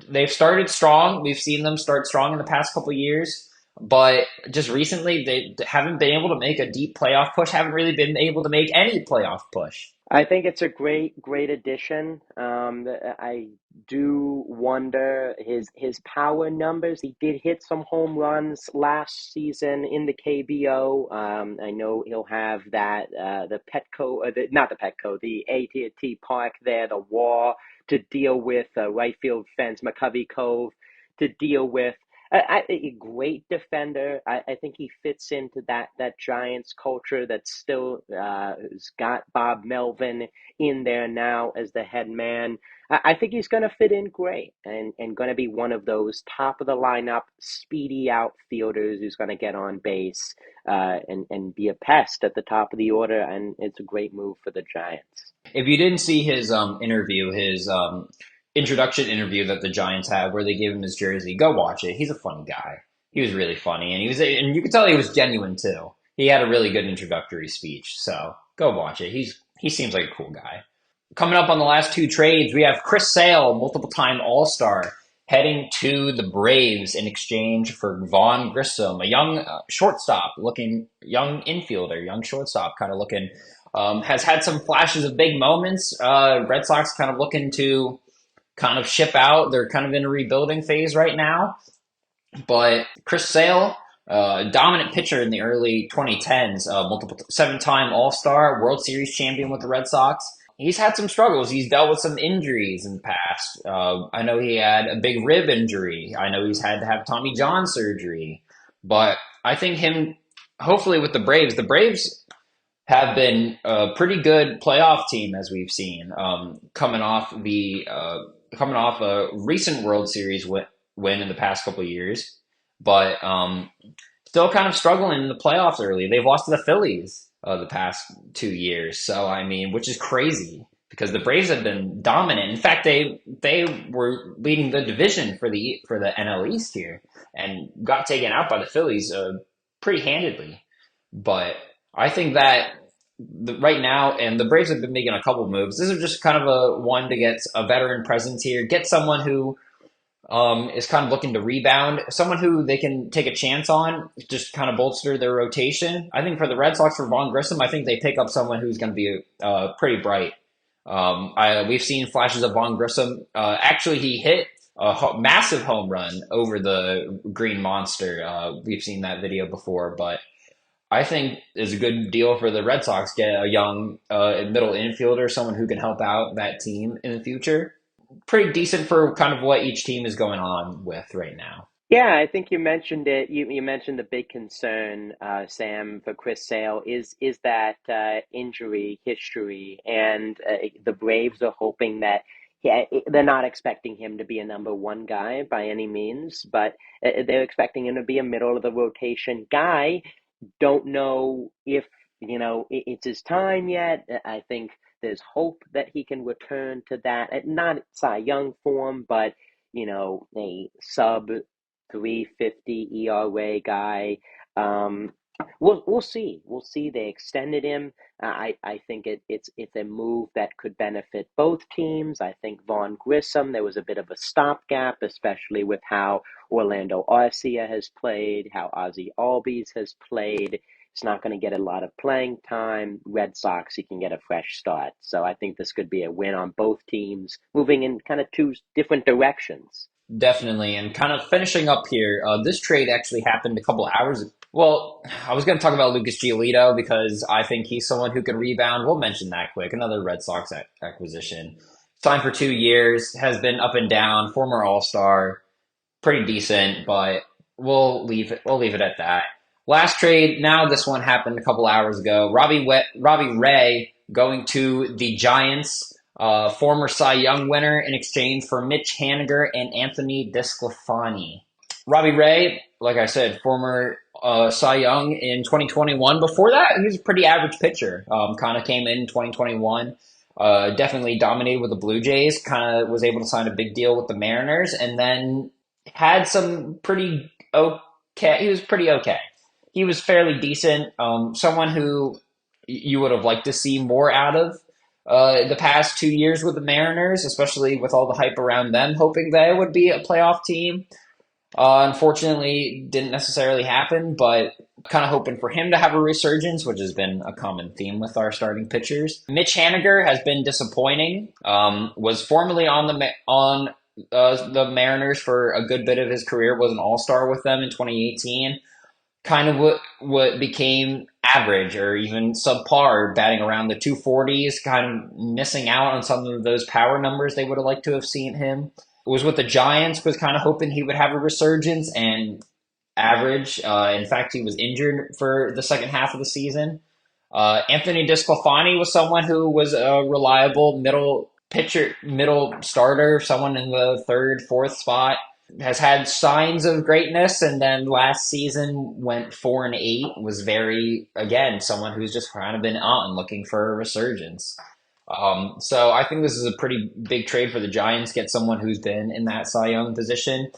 They've started strong. We've seen them start strong in the past couple of years, but just recently they haven't been able to make a deep playoff push. Haven't really been able to make any playoff push.
I think it's a great addition. I do wonder his power numbers. He did hit some home runs last season in the KBO. I know he'll have that the Petco, not the Petco, the AT&T Park there, the wall to deal with, right field fence, McCovey Cove to deal with. A great defender. I think he fits into that Giants culture that's still has got Bob Melvin in there now as the head man. I think he's going to fit in great and going to be one of those top of the lineup, speedy outfielders who's going to get on base and be a pest at the top of the order. And it's a great move for the Giants.
If you didn't see his his introduction interview that the Giants had, where they gave him his jersey, go watch it. He's a funny guy. He was really funny, and and you could tell he was genuine too. He had a really good introductory speech, so go watch it. He seems like a cool guy. Coming up on the last two trades, we have Chris Sale, multiple-time All-Star, heading to the Braves in exchange for Vaughn Grissom, a young shortstop, looking young infielder, young shortstop, kind of looking Has had some flashes of big moments. Red Sox kind of looking to kind of ship out. They're kind of in a rebuilding phase right now. But Chris Sale, dominant pitcher in the early 2010s, multiple seven-time All-Star, World Series champion with the Red Sox. He's had some struggles. He's dealt with some injuries in the past. I know he had a big rib injury. I know he's had to have Tommy John surgery. But I think him, hopefully with the Braves have been a pretty good playoff team as we've seen, coming off a recent World Series win in the past couple of years, but still kind of struggling in the playoffs early. They've lost to the Phillies the past 2 years, so I mean, which is crazy because the Braves have been dominant. In fact, they were leading the division for the NL East here and got taken out by the Phillies pretty handedly. But I think that right now, and the Braves have been making a couple moves. This is just kind of a one to get a veteran presence here, get someone who is kind of looking to rebound, someone who they can take a chance on, just kind of bolster their rotation. I think for the Red Sox, for Vaughn Grissom, I think they pick up someone who's going to be pretty bright. We've seen flashes of Vaughn Grissom. Actually, he hit a massive home run over the Green Monster. We've seen that video before, but I think is a good deal for the Red Sox. Get a young middle infielder, someone who can help out that team in the future. Pretty decent for kind of what each team is going on with right now.
Yeah, I think you mentioned it. You mentioned the big concern, Sam, for Chris Sale is that injury history, and the Braves are hoping that they're not expecting him to be a number one guy by any means, but they're expecting him to be a middle of the rotation guy. Don't know if it's his time yet. I think there's hope that he can return to that, not Cy Young form, but a sub 350 ERA guy. We'll see. We'll see. They extended him. I think it's a move that could benefit both teams. I think Vaughn Grissom, there was a bit of a stopgap, especially with how Orlando Arcia has played, how Ozzy Albies has played. He's not going to get a lot of playing time. Red Sox, he can get a fresh start. So I think this could be a win on both teams, moving in kind of two different directions.
Definitely. And kind of finishing up here, this trade actually happened a couple hours ago. Well, I was going to talk about Lucas Giolito because I think he's someone who can rebound. We'll mention that quick. Another Red Sox acquisition. Signed for 2 years, has been up and down, former All-Star, pretty decent, but we'll leave it at that. Last trade, now this one happened a couple hours ago. Robbie Ray going to the Giants. Former Cy Young winner in exchange for Mitch Haniger and Anthony DeSclafani. Robbie Ray, like I said, former Cy Young in 2021. Before that, he was a pretty average pitcher. Kind of came in 2021. Definitely dominated with the Blue Jays. Kind of was able to sign a big deal with the Mariners, and then had some pretty okay. He was pretty okay. He was fairly decent. Someone who you would have liked to see more out of the past 2 years with the Mariners, especially with all the hype around them, hoping they would be a playoff team. Unfortunately, didn't necessarily happen, but kind of hoping for him to have a resurgence, which has been a common theme with our starting pitchers. Mitch Haniger has been disappointing. Was formerly on the Mariners for a good bit of his career. Was an All-Star with them in 2018. Kind of what became average or even subpar, batting around the 240s, kind of missing out on some of those power numbers they would have liked to have seen him. Was with the Giants, was kind of hoping he would have a resurgence and average. In fact, he was injured for the second half of the season. Anthony DeSclafani was someone who was a reliable middle starter, someone in the third, fourth spot. Has had signs of greatness, and then last season went 4-8. Was someone who's just kind of been on looking for a resurgence. So I think this is a pretty big trade for the Giants. Get someone who's been in that Cy Young position,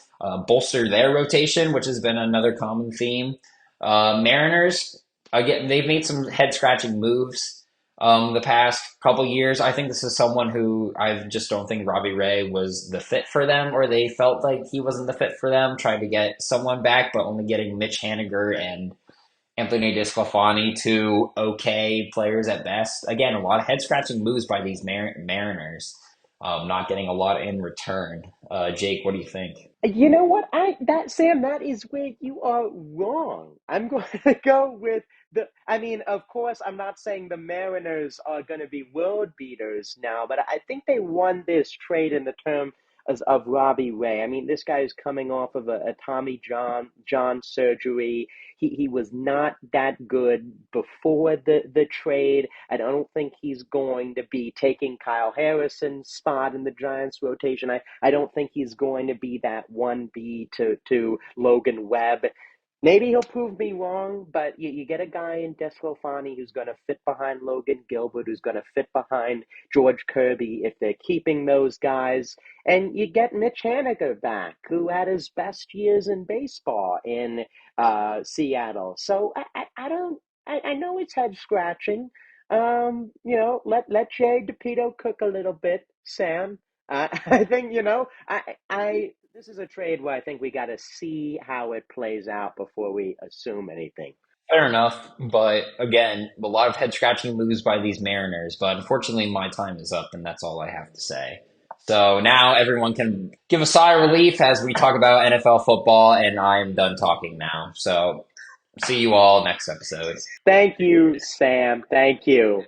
bolster their rotation, which has been another common theme. Mariners, again, they've made some head scratching moves. The past couple years, I think this is someone who I just don't think Robbie Ray was the fit for them, or they felt like he wasn't the fit for them. Tried to get someone back, but only getting Mitch Haniger and Anthony DeSclafani, two okay players at best. Again, a lot of head scratching moves by these Mariners, not getting a lot in return. Jake, what do you think?
You know what? Sam, that is where you are wrong. I'm going to go with I mean, of course, I'm not saying the Mariners are going to be world beaters now, but I think they won this trade in the term of Robbie Ray. I mean, this guy is coming off of a Tommy John surgery. He was not that good before the trade. I don't think he's going to be taking Kyle Harrison's spot in the Giants rotation. I don't think he's going to be that 1B to Logan Webb. Maybe he'll prove me wrong, but you get a guy in Desclafani who's going to fit behind Logan Gilbert, who's going to fit behind George Kirby if they're keeping those guys. And you get Mitch Haniger back, who had his best years in baseball in Seattle. So I don't I know it's head scratching. Let Jerry DePito cook a little bit, Sam. I think I this is a trade where I think we got to see how it plays out before we assume anything.
Fair enough, but again, a lot of head scratching moves by these Mariners. But unfortunately, my time is up, and that's all I have to say. So now everyone can give a sigh of relief as we talk about NFL football, and I'm done talking now. So see you all next episode.
Thank you, Sam. Thank you.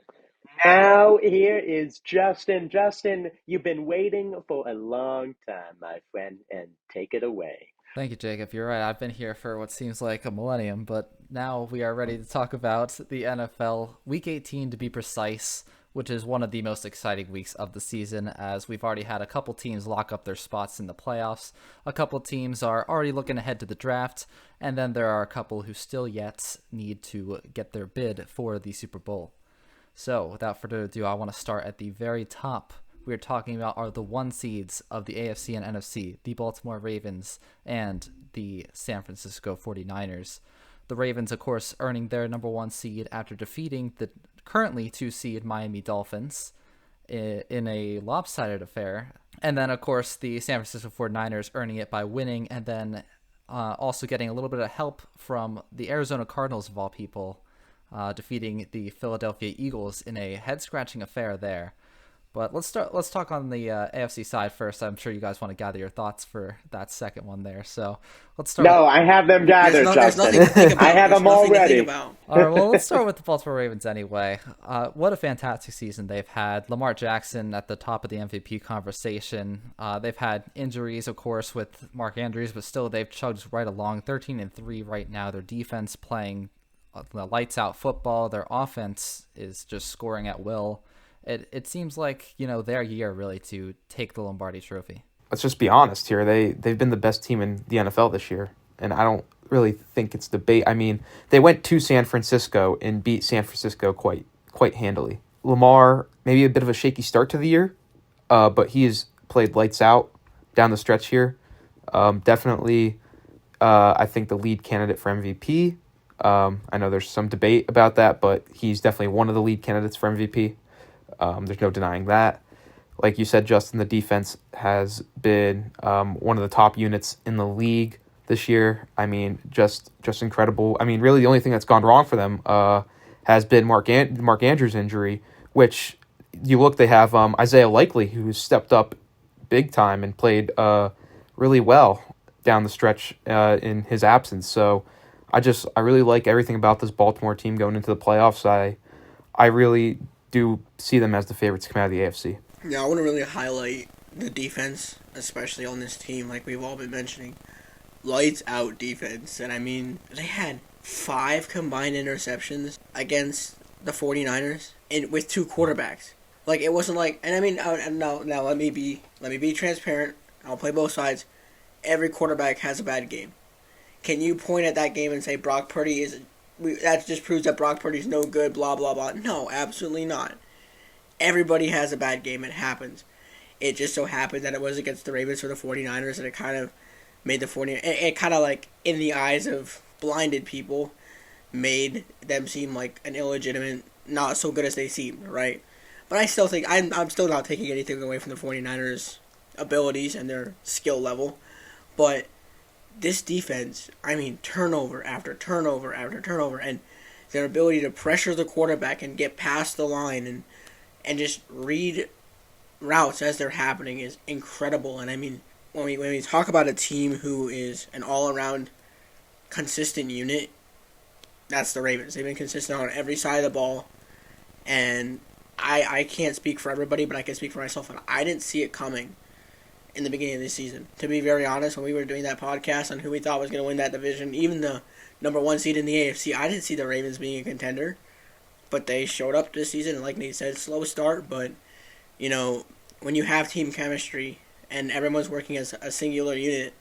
Now here is Justin. Justin, you've been waiting for a long time, my friend, and take it away.
Thank you, Jacob. You're right. I've been here for what seems like a millennium, but now we are ready to talk about the NFL Week 18 to be precise, which is one of the most exciting weeks of the season, as we've already had a couple teams lock up their spots in the playoffs. A couple teams are already looking ahead to the draft, and then there are a couple who still yet need to get their bid for the Super Bowl. So, without further ado, I want to start at the very top. We're talking about are the one seeds of the AFC and NFC, the Baltimore Ravens and the San Francisco 49ers. The Ravens, of course, earning their number one seed after defeating the currently 2 seed Miami Dolphins in a lopsided affair. And then, of course, the San Francisco 49ers earning it by winning and then also getting a little bit of help from the Arizona Cardinals, of all people, defeating the Philadelphia Eagles in a head-scratching affair there. But let's talk on the AFC side first. I'm sure you guys want to gather your thoughts for that second one there. So let's start.
No, I have them gathered, Justin. I have them already.
All right, well, let's start with the Baltimore Ravens anyway. What a fantastic season they've had. Lamar Jackson at the top of the MVP conversation. They've had injuries, of course, with Mark Andrews, but still they've chugged right along. 13-3 right now. Their defense playing the lights out football. Their offense is just scoring at will. It seems like, their year really to take the Lombardi Trophy.
Let's just be honest here. They've been the best team in the NFL this year, and I don't really think it's debate. I mean, they went to San Francisco and beat San Francisco quite handily. Lamar, maybe a bit of a shaky start to the year, but he has played lights out down the stretch here. Definitely, I think the lead candidate for MVP. I know there's some debate about that, but he's definitely one of the lead candidates for MVP. There's no denying that. Like you said, Justin, the defense has been one of the top units in the league this year. I mean, just incredible. I mean, really the only thing that's gone wrong for them has been Mark Andrews' injury, which you look, they have Isaiah Likely, who's stepped up big time and played really well down the stretch in his absence. So I really like everything about this Baltimore team going into the playoffs. I really do see them as the favorites to come out of the AFC.
Yeah, I want to really highlight the defense, especially on this team, like we've all been mentioning. Lights out defense. And I mean, they had 5 combined interceptions against the 49ers with 2 quarterbacks. Like, it wasn't like, and I mean, now let me be transparent. I'll play both sides. Every quarterback has a bad game. Can you point at that game and say Brock Purdy that just proves that Brock Purdy's no good, blah, blah, blah? No, absolutely not. Everybody has a bad game. It happens. It just so happened that it was against the Ravens or the 49ers, and it kind of made the 49ers, it kind of like, in the eyes of blinded people, made them seem like an illegitimate, not so good as they seemed, right? But I still think, I'm still not taking anything away from the 49ers' abilities and their skill level, but this defense, I mean, turnover after turnover after turnover, and their ability to pressure the quarterback and get past the line and just read routes as they're happening is incredible. And I mean, when we talk about a team who is an all around consistent unit, that's the Ravens. They've been consistent on every side of the ball, and I can't speak for everybody, but I can speak for myself, and I didn't see it coming in the beginning of this season. To be very honest, when we were doing that podcast on who we thought was going to win that division, even the number one seed in the AFC, I didn't see the Ravens being a contender, but they showed up this season, and like Nate said, slow start, but, you know, when you have team chemistry and everyone's working as a singular unit,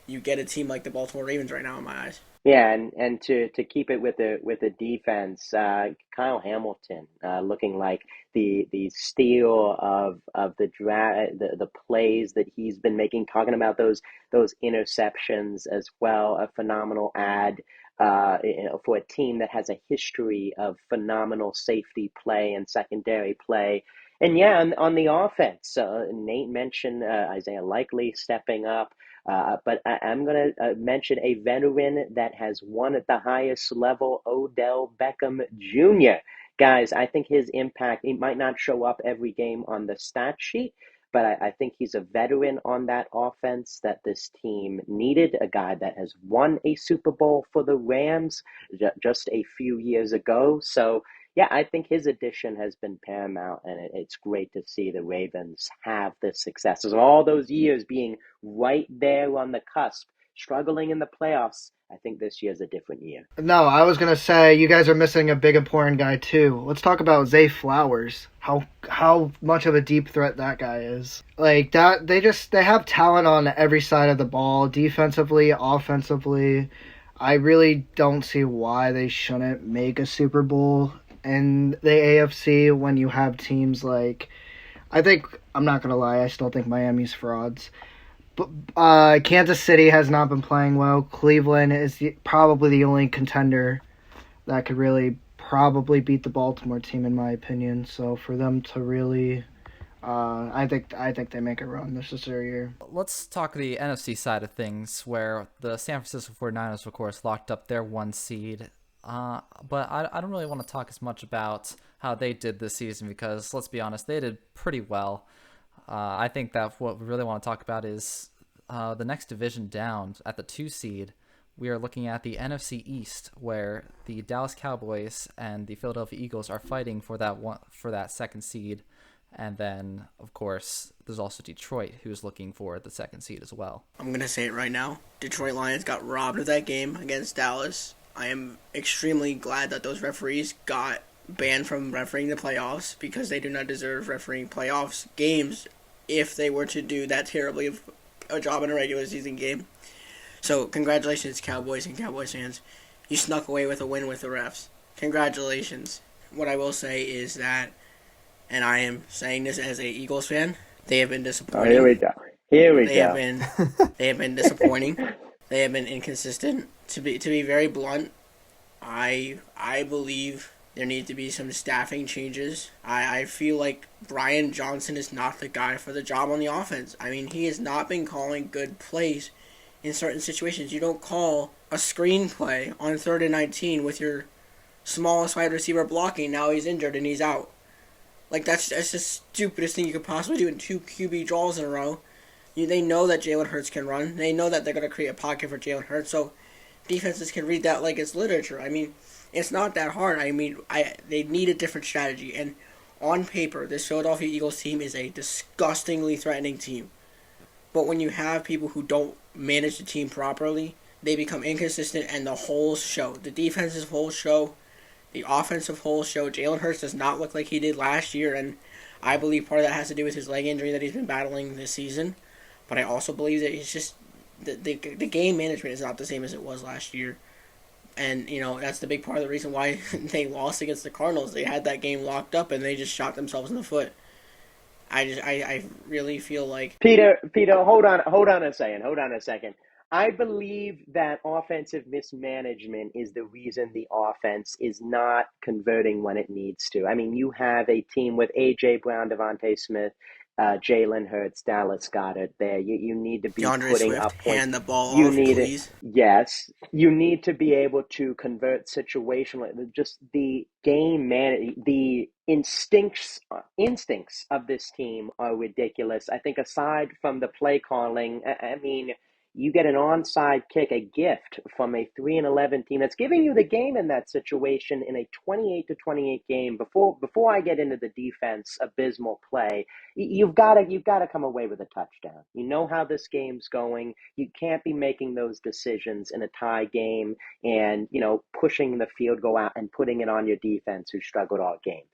you get a team like the Baltimore Ravens right now in my eyes.
Yeah, and to keep it with the defense, Kyle Hamilton looking like the steal of the plays that he's been making, talking about those interceptions as well, a phenomenal ad for a team that has a history of phenomenal safety play and secondary play. And yeah, on the offense, Nate mentioned Isaiah Likely stepping up. But I'm going to mention a veteran that has won at the highest level, Odell Beckham Jr. Guys, I think his impact, he might not show up every game on the stat sheet, but I think he's a veteran on that offense that this team needed, a guy that has won a Super Bowl for the Rams just a few years ago. So, yeah, I think his addition has been paramount, and it's great to see the Ravens have this success. Of all those years being right there on the cusp, struggling in the playoffs, I think this year's a different year.
No, I was gonna say you guys are missing a big important guy too. Let's talk about Zay Flowers. How much of a deep threat that guy is. Like that, they have talent on every side of the ball, defensively, offensively. I really don't see why they shouldn't make a Super Bowl in the AFC when you have teams like. I'm not gonna lie, I still think Miami's frauds. But Kansas City has not been playing well. Cleveland is probably the only contender that could really probably beat the Baltimore team, in my opinion. So for them to really, I think they make a run. This is their year.
Let's talk the NFC side of things, where the San Francisco 49ers, of course, locked up their 1 seed. But I don't really want to talk as much about how they did this season because, let's be honest, they did pretty well. I think that what we really want to talk about is the next division down at the 2 seed. We are looking at the NFC East, where the Dallas Cowboys and the Philadelphia Eagles are fighting for that 2nd seed. And then, of course, there's also Detroit, who's looking for the 2nd seed as well.
I'm going to say it right now. Detroit Lions got robbed of that game against Dallas. I am extremely glad that those referees got banned from refereeing the playoffs because they do not deserve refereeing playoffs games if they were to do that terribly of a job in a regular season game. So congratulations, Cowboys and Cowboys fans. You snuck away with a win with the refs. Congratulations. What I will say is that, and I am saying this as a Eagles fan, they have been disappointing.
Oh, here we go.
They have been disappointing. They have been inconsistent. To be very blunt, I believe there need to be some staffing changes. I feel like Brian Johnson is not the guy for the job on the offense. I mean, he has not been calling good plays in certain situations. You don't call a screenplay on 3rd and 19 with your smallest wide receiver blocking. Now he's injured and he's out. Like, that's the stupidest thing you could possibly do in 2 QB draws in a row. They know that Jalen Hurts can run. They know that they're going to create a pocket for Jalen Hurts. So defenses can read that like it's literature. I mean, it's not that hard. I mean, they need a different strategy. And on paper, this Philadelphia Eagles team is a disgustingly threatening team. But when you have people who don't manage the team properly, they become inconsistent and the holes show. The defensive holes show. The offensive holes show. Jalen Hurts does not look like he did last year. And I believe part of that has to do with his leg injury that he's been battling this season. But I also believe that it's just the game management is not the same as it was last year. And, that's the big part of the reason why they lost against the Cardinals. They had that game locked up, and they just shot themselves in the foot. I really feel like...
Peter, hold on a second. I believe that offensive mismanagement is the reason the offense is not converting when it needs to. I mean, you have a team with A.J. Brown, Devontae Smith, Jalen Hurts, Dallas Goedert there. You need to be
DeAndre
putting
Swift,
up points.
hand the ball
You
off,
need it.
please.
Yes, you need to be able to convert situationally. Just the game man, the instincts of this team are ridiculous. I think aside from the play calling, I mean, you get an onside kick, a gift from a 3-11 team that's giving you the game in that situation in a 28-28 game. Before I get into the defense, abysmal play, you've got to come away with a touchdown. You know how this game's going. You can't be making those decisions in a tie game and pushing the field goal out and putting it on your defense who struggled all game.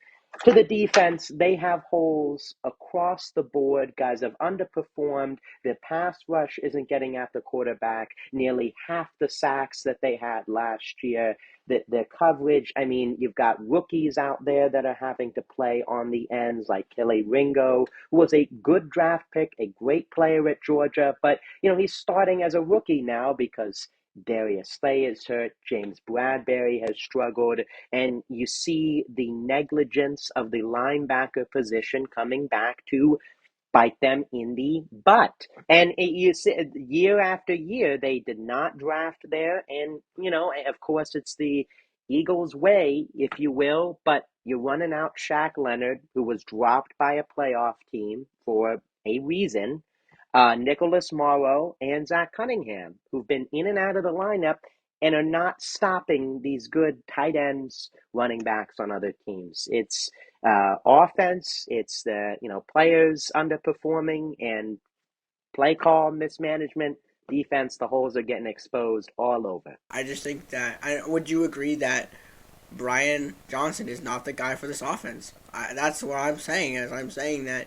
To the defense, they have holes across the board. Guys have underperformed. Their pass rush isn't getting at the quarterback. Nearly half the sacks that they had last year. Their coverage, I mean, you've got rookies out there that are having to play on the ends, like Kelly Ringo, who was a good draft pick, a great player at Georgia, but he's starting as a rookie now because Darius Slay is hurt, James Bradbury has struggled, and you see the negligence of the linebacker position coming back to bite them in the butt. And you see, year after year, they did not draft there. And, of course, it's the Eagles' way, if you will, but you're running out Shaq Leonard, who was dropped by a playoff team for a reason, Nicholas Morrow, and Zach Cunningham, who've been in and out of the lineup and are not stopping these good tight ends, running backs on other teams. It's offense, it's the players underperforming and play call mismanagement. Defense, the holes are getting exposed all over.
I just think that. Would you agree that Brian Johnson is not the guy for this offense? That's what I'm saying. I'm saying that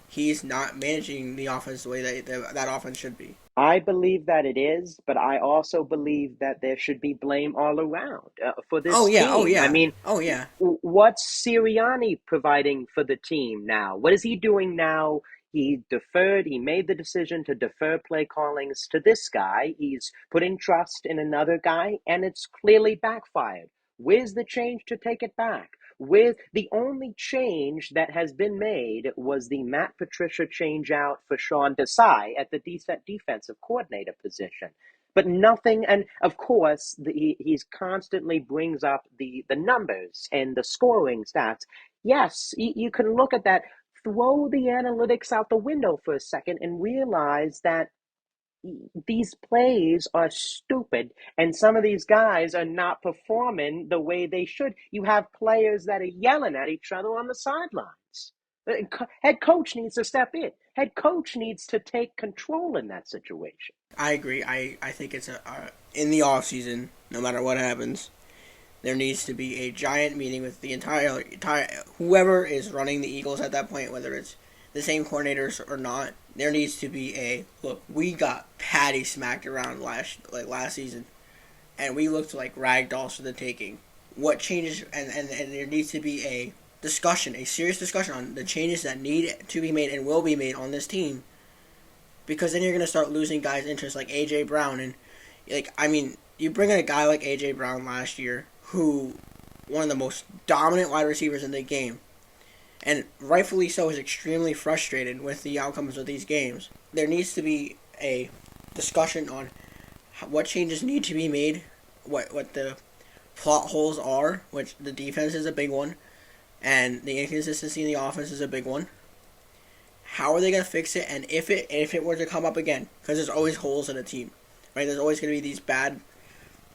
he's not managing the offense the way that offense should be.
I believe that it is, but I also believe that there should be blame all around for this team.
Oh yeah.
I mean,
oh yeah.
What's Sirianni providing for the team now? What is he doing now? He deferred. He made the decision to defer play callings to this guy. He's putting trust in another guy, and it's clearly backfired. Where's the change to take it back? With the only change that has been made was the Matt Patricia change out for Sean Desai at the defensive coordinator position. But nothing, and of course, he's constantly brings up the numbers and the scoring stats. Yes, you can look at that, throw the analytics out the window for a second and realize that these plays are stupid and some of these guys are not performing the way they should. You have players that are yelling at each other on the sidelines. Head coach needs to step in. Head coach needs to take control in that situation.
I agree. I think it's in the offseason, no matter what happens, there needs to be a giant meeting with the entire whoever is running the Eagles at that point, whether it's the same coordinators or not. There needs to be a look. We got patty smacked around last season, and we looked like rag dolls for the taking. What changes? And there needs to be a discussion, a serious discussion on the changes that need to be made and will be made on this team. Because then you're gonna start losing guys' interest like AJ Brown and you bring in a guy like AJ Brown last year, who one of the most dominant wide receivers in the game, and rightfully so, is extremely frustrated with the outcomes of these games. There needs to be a discussion on what changes need to be made, what the plot holes are, which the defense is a big one, and the inconsistency in the offense is a big one. How are they going to fix it? And if it were to come up again, because there's always holes in a team, right? There's always going to be these bad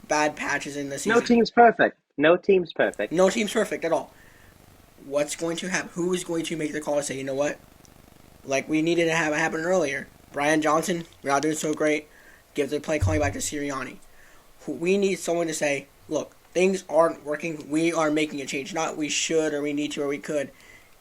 patches in the season.
No team's perfect. No team's perfect.
No team's perfect at all. What's going to happen? Who is going to make the call and say, you know what? Like we needed to have it happen earlier. Brian Johnson, we're not doing so great. Give the play calling back to Sirianni. We need someone to say, look, things aren't working. We are making a change. Not we should or we need to or we could.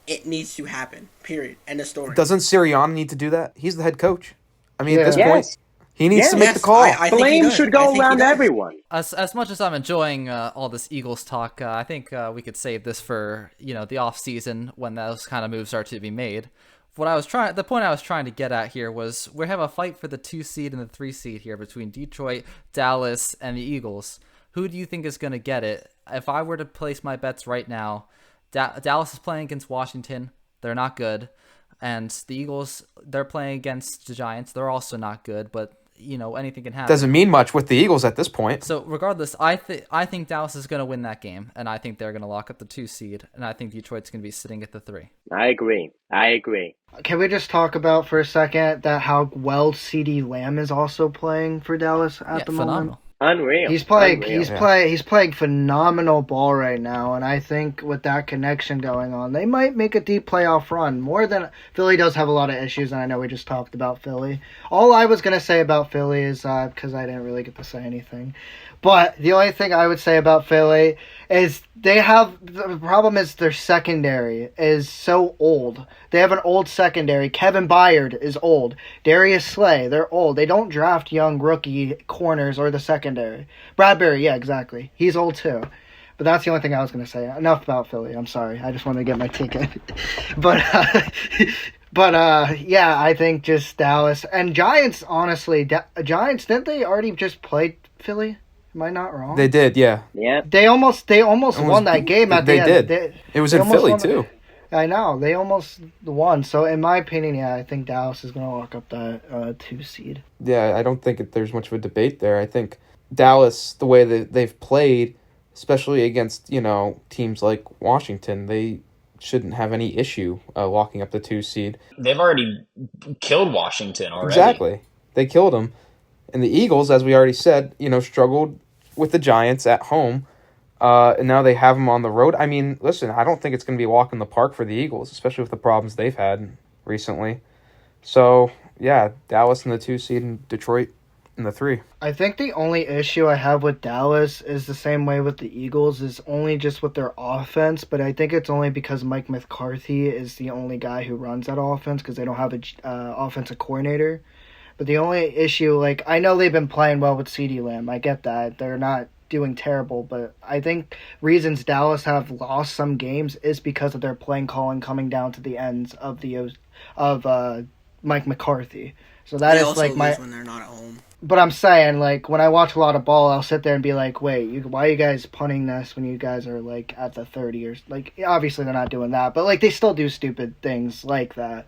It needs to happen. Period. End of story.
Doesn't Sirianni need to do that? He's the head coach. I mean, at this
Yes.
point, he needs to make the call.
I think
Blame should go around everyone.
As much as I'm enjoying all this Eagles talk, I think we could save this for the off season when those kind of moves are to be made. The point I was trying to get at here was we have a fight for the 2 seed and the 3 seed here between Detroit, Dallas, and the Eagles. Who do you think is going to get it? If I were to place my bets right now, Dallas is playing against Washington. They're not good. And the Eagles, they're playing against the Giants. They're also not good, but anything can happen.
Doesn't mean much with the Eagles at this point.
So regardless, I think Dallas is going to win that game, and I think they're going to lock up the 2 seed, and I think Detroit's going to be sitting at the 3.
I agree.
Can we just talk about for a second that how well CeeDee Lamb is also playing for Dallas at the
phenomenal.
moment?
Unreal.
He's playing phenomenal ball right now, and I think with that connection going on, they might make a deep playoff run. More than Philly does have a lot of issues, and I know we just talked about Philly. All I was gonna say about Philly is because I didn't really get to say anything, but the only thing I would say about Philly is the problem is their secondary is so old. They have an old secondary. Kevin Byard is old. Darius Slay, they're old. They don't draft young rookie corners or the secondary. Bradbury, yeah, exactly. He's old too. But that's the only thing I was going to say. Enough about Philly. I'm sorry. I just wanted to get my ticket. But yeah, I think just Dallas. And Giants, honestly, Giants, didn't they already just play Philly? Am I not wrong?
They did, yeah.
Yeah.
They almost won that game at the end.
They did. It was in Philly, too.
I know. They almost won. So, in my opinion, yeah, I think Dallas is going to lock up that 2 seed.
Yeah, I don't think there's much of a debate there. I think Dallas, the way that they've played, especially against, teams like Washington, they shouldn't have any issue locking up the 2 seed.
They've already killed Washington already.
Exactly. They killed them. And the Eagles, as we already said, struggled with the Giants at home. And now they have them on the road. I mean, listen, I don't think it's going to be a walk in the park for the Eagles, especially with the problems they've had recently. So, yeah, Dallas in the 2 seed and Detroit in the 3.
I think the only issue I have with Dallas is the same way with the Eagles, is only just with their offense, but I think it's only because Mike McCarthy is the only guy who runs that offense because they don't have an offensive coordinator. But the only issue, I know they've been playing well with CeeDee Lamb. I get that. They're not doing terrible, but I think reasons Dallas have lost some games is because of their playing calling coming down to the ends of Mike McCarthy. So that
they
is
also
like
lose when they're not at home.
But I'm saying, when I watch a lot of ball, I'll sit there and be like, wait, why are you guys punting this when you guys are, at the 30 or... obviously they're not doing that, but, they still do stupid things like that.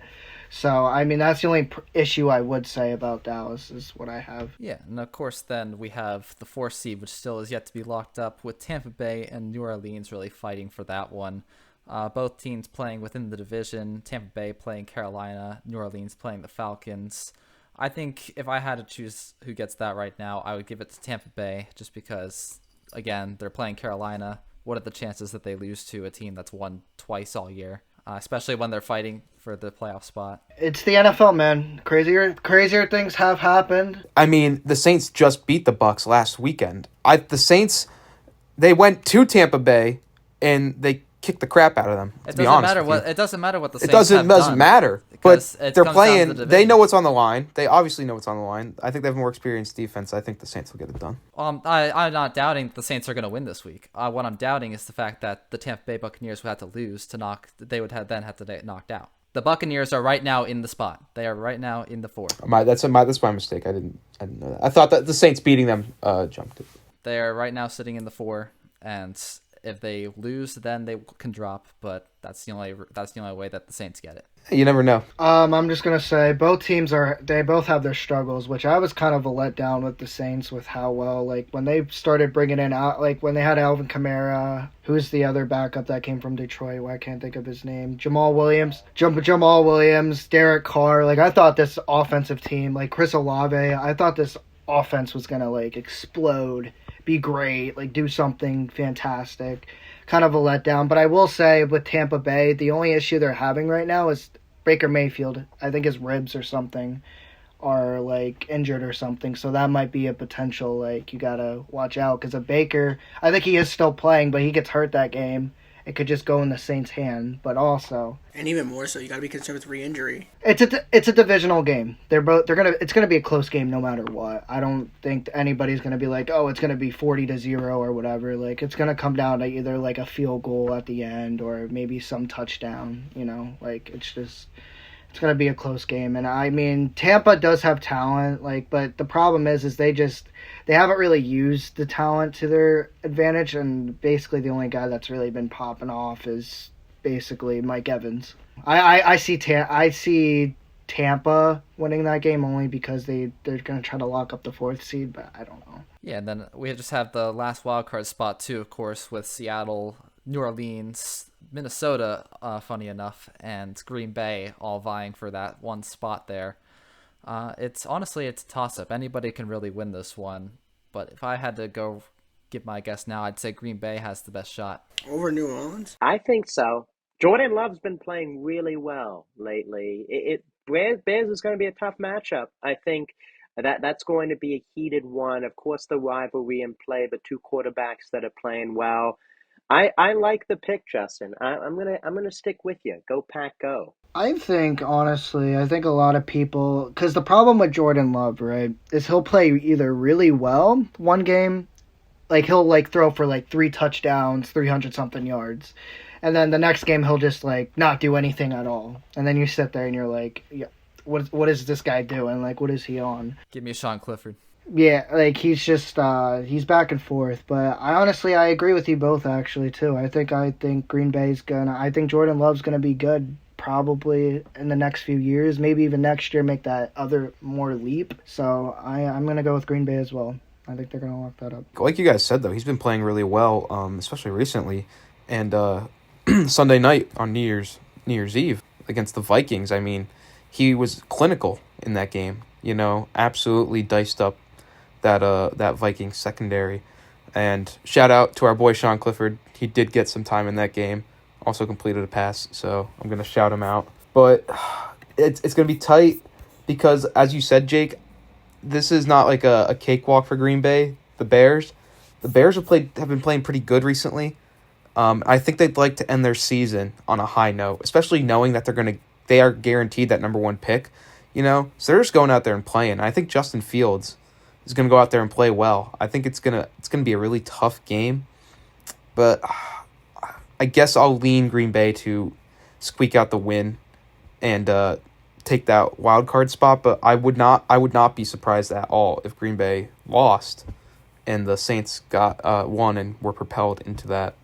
So, I mean, that's the only issue I would say about Dallas is what I have.
Yeah, and of course then we have the 4 seed, which still is yet to be locked up, with Tampa Bay and New Orleans really fighting for that one. Both teams playing within the division, Tampa Bay playing Carolina, New Orleans playing the Falcons. I think if I had to choose who gets that right now, I would give it to Tampa Bay, just because, again, they're playing Carolina. What are the chances that they lose to a team that's won twice all year? Especially when they're fighting for the playoff spot.
It's the NFL, man. Crazier things have happened.
I mean, the Saints just beat the Bucs last weekend. The Saints, they went to Tampa Bay and they kicked the crap out of them.
It doesn't matter what the Saints
doesn't matter. But they're playing.
The
they know what's on the line. They obviously know what's on the line. I think they have more experienced defense. I think the Saints will get it done.
I'm not doubting the Saints are going to win this week. What I'm doubting is the fact that the Tampa Bay Buccaneers would have to lose they would then have to get knocked out. The Buccaneers are right now in the spot. They are right now in the 4.
That's my mistake. I didn't know that. I thought that the Saints beating them jumped it.
They are right now sitting in the 4, and if they lose, then they can drop. But that's the only way that the Saints get it.
You never know.
I'm just gonna say both teams they both have their struggles, which I was kind of a letdown with the Saints with how well, when they started bringing in out, when they had Alvin Kamara, who's the other backup that came from Detroit? Why can't I think of his name? Jamal Williams, Derek Carr. I thought this offensive team, Chris Olave, I thought this offense was gonna explode, be great, do something fantastic. Kind of a letdown, but I will say with Tampa Bay, the only issue they're having right now is Baker Mayfield. I think his ribs or something are injured or something, so that might be a potential you gotta watch out because of Baker. I think he is still playing, but he gets hurt that game. It could just go in the Saints' hand, but also,
and even more so, you gotta be concerned with re-injury.
It's a divisional game. It's gonna be a close game no matter what. I don't think anybody's gonna be it's gonna be 40-0 or whatever. It's gonna come down to either a field goal at the end or maybe some touchdown. It's going to be a close game. And I mean, Tampa does have talent, but the problem is they haven't really used the talent to their advantage. And basically the only guy that's really been popping off is basically Mike Evans. I see Tampa winning that game only because they're going to try to lock up the 4th seed, but I don't know.
Yeah, and then we just have the last wild card spot too, of course, with Seattle, New Orleans, Minnesota, funny enough, and Green Bay all vying for that one spot there. It's a toss-up. Anybody can really win this one, but if I had to go give my guess now, I'd say Green Bay has the best shot.
Over New Orleans?
I think so. Jordan Love's been playing really well lately. Bears is going to be a tough matchup. I think that's going to be a heated one. Of course, the rivalry in play, the two quarterbacks that are playing well. I like the pick, Justin. I'm gonna stick with you. Go Pack, go.
I think, honestly, I think a lot of people, because the problem with Jordan Love, right, is he'll play either really well one game, like he'll like throw for like 3 touchdowns, 300 something yards, and then the next game he'll just like not do anything at all, and then you sit there and you're like, yeah, what is this guy doing? Like, what is he on?
Give me Sean Clifford.
Yeah, like he's just he's back and forth, but I agree with you both actually too. I think Green Bay's I think Jordan Love's gonna be good probably in the next few years, maybe even next year make that other more leap. So I'm gonna go with Green Bay as well. I think they're gonna lock that up.
Like you guys said, though, he's been playing really well, especially recently. And Sunday night on New Year's Eve against the Vikings, I mean, he was clinical in that game. You know, absolutely diced up that Vikings secondary. And shout out to our boy Sean Clifford. He did get some time in that game. Also completed a pass, so I'm gonna shout him out. But it's gonna be tight because, as you said, Jake, this is not like a cakewalk for Green Bay. The Bears have been playing pretty good recently. I think they'd like to end their season on a high note, especially knowing that they are guaranteed that number 1 pick. You know, so they're just going out there and playing. I think Justin Fields is going to go out there and play well. I think it's gonna be a really tough game, but I guess I'll lean Green Bay to squeak out the win and take that wild card spot. But I would not be surprised at all if Green Bay lost and the Saints got won and were propelled into that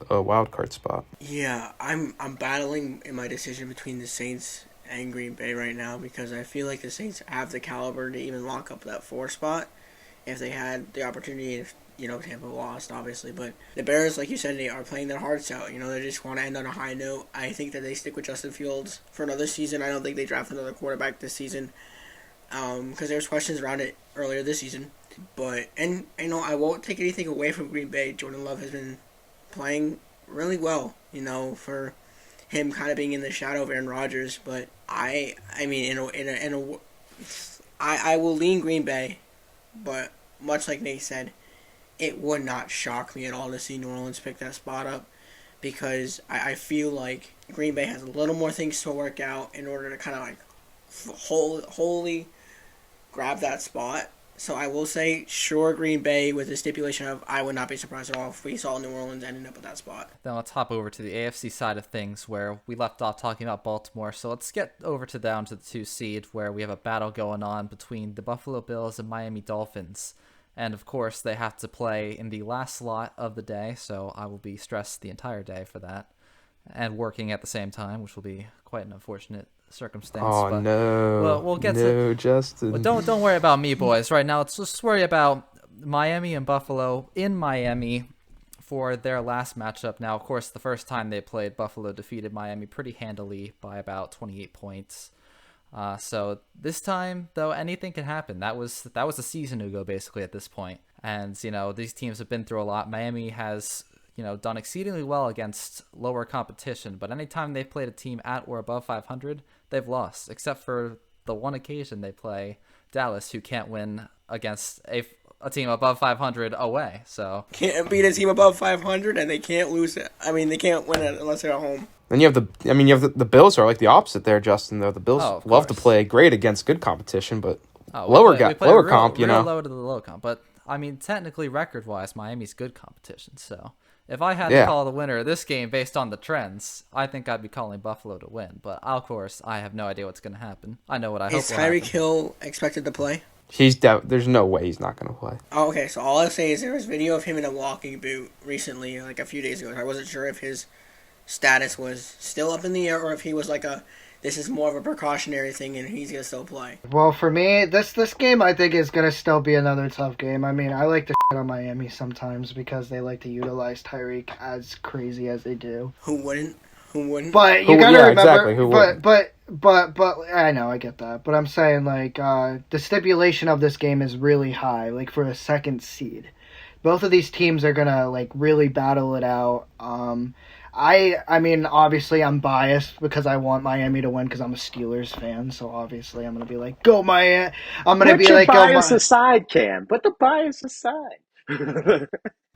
wild card spot.
Yeah, I'm battling in my decision between the Saints and Green Bay right now because I feel like the Saints have the caliber to even lock up that 4 spot if they had the opportunity. If Tampa lost, obviously, but the Bears, like you said, they are playing their hearts out. They just want to end on a high note. I think that they stick with Justin Fields for another season. I don't think they draft another quarterback this season because there's questions around it earlier this season. But I won't take anything away from Green Bay. Jordan Love has been playing really well, for him kind of being in the shadow of Aaron Rodgers. But I will lean Green Bay, but much like Nate said, it would not shock me at all to see New Orleans pick that spot up because I feel like Green Bay has a little more things to work out in order to kind of like wholly grab that spot. So I will say, sure, Green Bay with the stipulation of I would not be surprised at all if we saw New Orleans ending up at that spot.
Then let's hop over to the AFC side of things where we left off talking about Baltimore. So let's get over down to the 2 seed where we have a battle going on between the Buffalo Bills and Miami Dolphins. And of course, they have to play in the last slot of the day, so I will be stressed the entire day for that. And working at the same time, which will be quite an unfortunate circumstance.
Oh,
but
no.
we'll get
to Justin.
Well, don't worry about me, boys. Right now, let's just worry about Miami and Buffalo in Miami for their last matchup. Now, of course, the first time they played, Buffalo defeated Miami pretty handily by about 28 points. So this time, though, anything can happen. That was a season ago, basically, at this point. And, these teams have been through a lot. Miami has, done exceedingly well against lower competition. But anytime they've played a team at or above 500, they've lost. Except for the one occasion they play Dallas, who can't win against a team above 500 away. So
can't beat a team above 500, and they can't lose it. I mean, they can't win it unless they're at home.
Then you have the Bills are like the opposite there, Justin. Though the Bills love to play great against good competition, but lower comp,
low to the low comp. But I mean, technically, record-wise, Miami's good competition. So if I had to call the winner of this game based on the trends, I think I'd be calling Buffalo to win. But of course, I have no idea what's going to happen. I know what I hope will happen.
Is Tyreek Hill expected to play?
There's no way he's not going to play.
Oh, okay, so all I'll say is there was video of him in a walking boot recently, like a few days ago. I wasn't sure if his status was still up in the air, or if he was like this is more of a precautionary thing and he's gonna still play.
Well, for me, this game I think is gonna still be another tough game. I mean, I like to shit on Miami sometimes because they like to utilize Tyreek as crazy as they do.
Who wouldn't? Who wouldn't?
But you gotta remember,
exactly. Who wouldn't?
but I know I get that. But I'm saying like the stipulation of this game is really high, like for a second seed. Both of these teams are gonna like really battle it out. I mean, obviously I'm biased because I want Miami to win because I'm a Steelers fan. So obviously I'm gonna be like, go Miami. I'm gonna
Put
be
your
like, go
bias
Miami.
aside, Cam. Put the bias aside.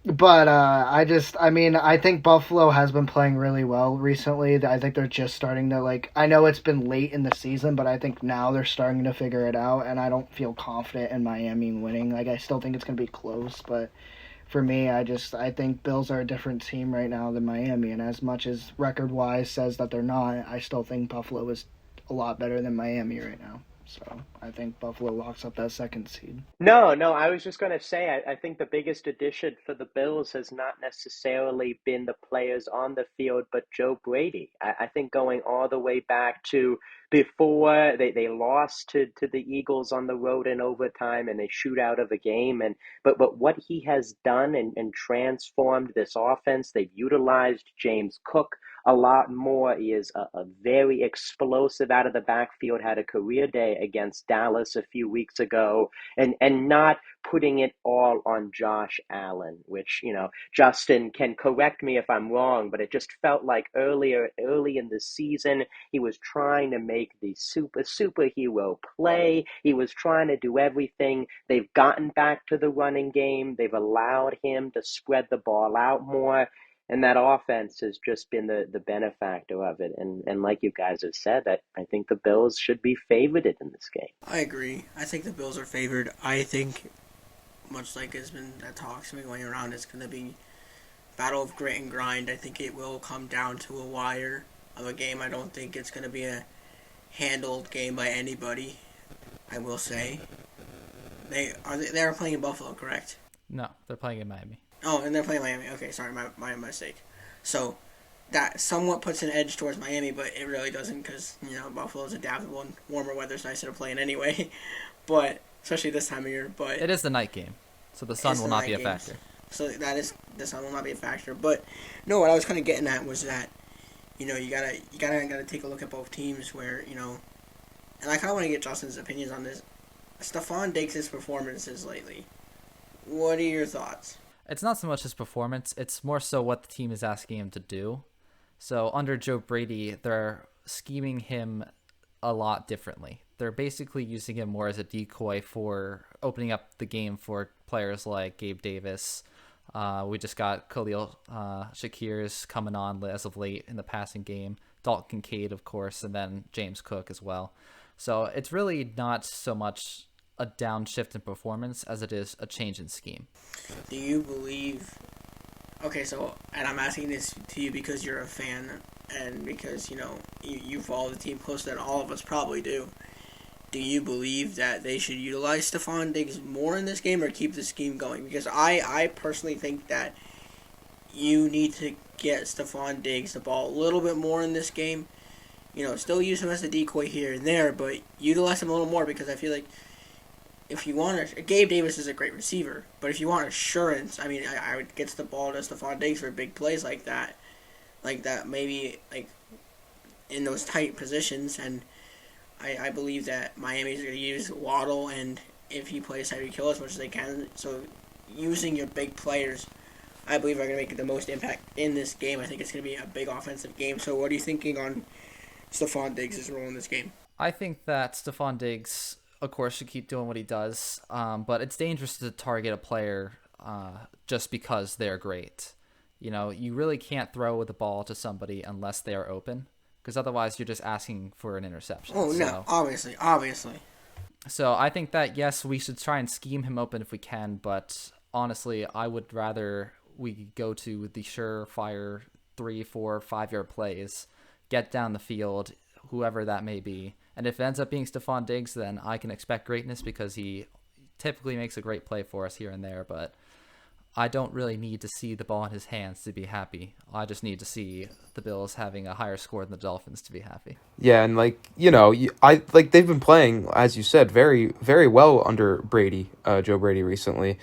But I mean, I think Buffalo has been playing really well recently. I think they're just starting to like. I know it's been late in the season, but I think now they're starting to figure it out. And I don't feel confident in Miami winning. Like I still think it's gonna be close, but for me, I think Bills are a different team right now than Miami. And as much as record wise says that they're not, I still think Buffalo is a lot better than Miami right now. So I think Buffalo locks up that second seed.
No, no, I was just going to say, I think the biggest addition for the Bills has not necessarily been the players on the field, but Joe Brady. I think going all the way back to before they lost to the Eagles on the road in overtime and they shoot out of a game. But what he has done and transformed this offense, they've utilized James Cook a lot more. He is a very explosive out of the backfield, had a career day against Dallas a few weeks ago, and not putting it all on Josh Allen, which, Justin can correct me if I'm wrong, but it just felt like early in the season, he was trying to make the superhero play. He was trying to do everything. They've gotten back to the running game. They've allowed him to spread the ball out more. And that offense has just been the benefactor of it. And like you guys have said, I think the Bills should be favored in this game.
I agree. I think the Bills are favored. I think, much like has been that talks been going around, it's going to be battle of grit and grind. I think it will come down to a wire of a game. I don't think it's going to be a handled game by anybody. I will say they are playing in Buffalo, correct?
No, they're playing in Miami.
Oh, and they're playing Miami. Okay, sorry, my mistake. So that somewhat puts an edge towards Miami, but it really doesn't because, Buffalo's adaptable and warmer weather's nicer to play in anyway. But, especially this time of year. But
it is the night game, so the sun will not be a factor.
So the sun will not be a factor. But, no, what I was kind of getting at was that, you gotta take a look at both teams where, and I kind of want to get Justin's opinions on this. Stephon Diggs' performances lately. What are your thoughts?
It's not so much his performance, it's more so what the team is asking him to do. So under Joe Brady, they're scheming him a lot differently. They're basically using him more as a decoy for opening up the game for players like Gabe Davis. We just got Khalil Shakir's coming on as of late in the passing game. Dalton Kincaid, of course, and then James Cook as well. So it's really not so much a downshift in performance as it is a change in scheme.
Do you believe... Okay, so, and I'm asking this to you because you're a fan and because, you follow the team closer than all of us probably do. Do you believe that they should utilize Stephon Diggs more in this game or keep the scheme going? Because I personally think that you need to get Stephon Diggs the ball a little bit more in this game. Still use him as a decoy here and there, but utilize him a little more because I feel like if you want Gabe Davis is a great receiver, but if you want assurance, I mean, I would get the ball to Stephon Diggs for big plays like that, maybe like in those tight positions, and I believe that Miami's going to use Waddle, and if he plays Tyreek Hill as much as they can, so using your big players, I believe are going to make the most impact in this game. I think it's going to be a big offensive game. So what are you thinking on Stephon Diggs' role in this game?
I think that Stephon Diggs, of course, should keep doing what he does, but it's dangerous to target a player just because they're great. You really can't throw the ball to somebody unless they are open, because otherwise you're just asking for an interception.
Oh, no, obviously.
So I think that, yes, we should try and scheme him open if we can, but honestly, I would rather we go to the surefire 3, 4, 5-yard plays, get down the field, whoever that may be. And if it ends up being Stephon Diggs, then I can expect greatness because he typically makes a great play for us here and there. But I don't really need to see the ball in his hands to be happy. I just need to see the Bills having a higher score than the Dolphins to be happy.
Yeah, and they've been playing, as you said, very very well under Brady, Joe Brady recently,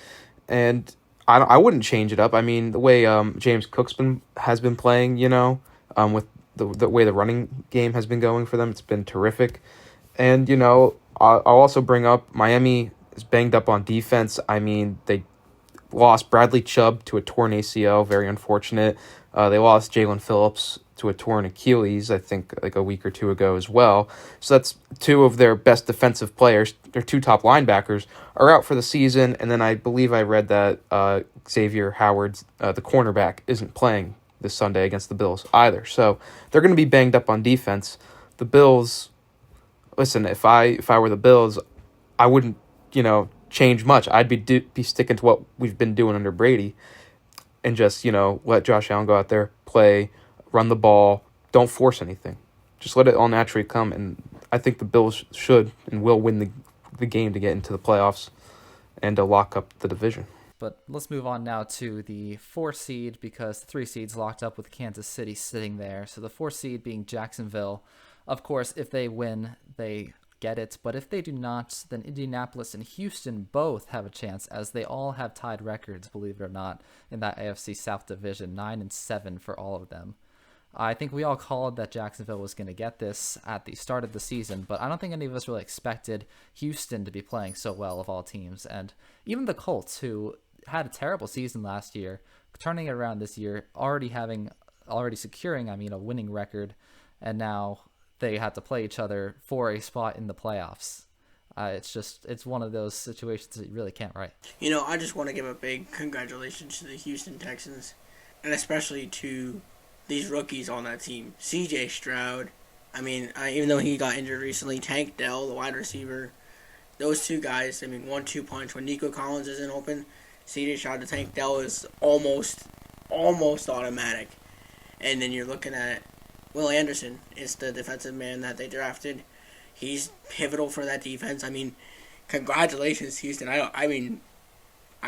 and I wouldn't change it up. I mean, the way James Cook's has been playing, with the way the running game has been going for them, it's been terrific. And I'll also bring up Miami is banged up on defense. I mean, they lost Bradley Chubb to a torn ACL, very unfortunate. They lost Jalen Phillips to a torn Achilles, I think, like a week or two ago as well. So that's two of their best defensive players. Their two top linebackers are out for the season, and then I believe I read that Xavier Howard, the cornerback, isn't playing this Sunday against the Bills either. So they're going to be banged up on defense. The Bills, listen, if I were the Bills, I wouldn't, change much. I'd be sticking to what we've been doing under Brady and just, let Josh Allen go out there, play, run the ball, don't force anything. Just let it all naturally come, and I think the Bills should and will win the game to get into the playoffs and to lock up the division.
But let's move on now to the 4 seed, because the 3 seed's locked up with Kansas City sitting there. So the 4 seed being Jacksonville. Of course, if they win, they get it. But if they do not, then Indianapolis and Houston both have a chance, as they all have tied records, believe it or not, in that AFC South division, 9-7 for all of them. I think we all called that Jacksonville was going to get this at the start of the season, but I don't think any of us really expected Houston to be playing so well of all teams. And even the Colts, who had a terrible season last year, turning it around this year, already securing, a winning record, and now they had to play each other for a spot in the playoffs. It's one of those situations that you really can't write.
I just want to give a big congratulations to the Houston Texans, and especially to these rookies on that team. C.J. Stroud, even though he got injured recently, Tank Dell, the wide receiver, those two guys, 1-2 punch. When Nico Collins isn't open, C.J. Stroud to Tank Dell is almost automatic. And then you're looking at Will Anderson is the defensive man that they drafted. He's pivotal for that defense. Congratulations, Houston. I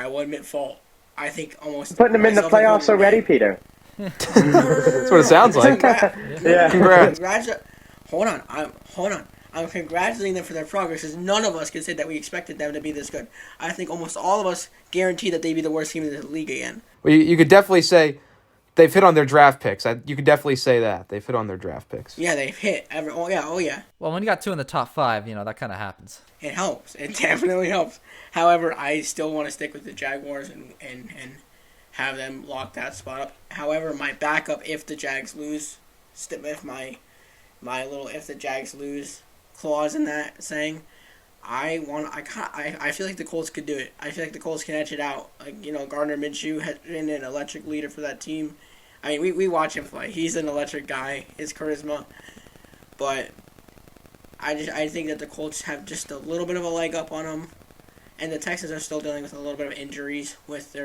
will admit fault. I think almost
putting them in the playoffs already, Peter.
That's what it sounds like.
Yeah.
Congrats.
Hold on. I'm congratulating them for their progress, because none of us can say that we expected them to be this good. I think almost all of us guarantee that they'd be the worst team in the league again.
Well, you could definitely say they've hit on their draft picks. You could definitely say that. They've hit on their draft picks.
Yeah, they've hit. Oh, yeah.
Well, when you got 2 in the top 5, that kind of happens.
It helps. It definitely helps. However, I still want to stick with the Jaguars and have them lock that spot up. However, my backup, if the Jags lose, with my little if the Jags lose clause in that saying, I feel like the Colts could do it. I feel like the Colts can edge it out. Gardner Minshew has been an electric leader for that team. We watch him play. He's an electric guy. His charisma. But I think that the Colts have just a little bit of a leg up on them. And the Texans are still dealing with a little bit of injuries with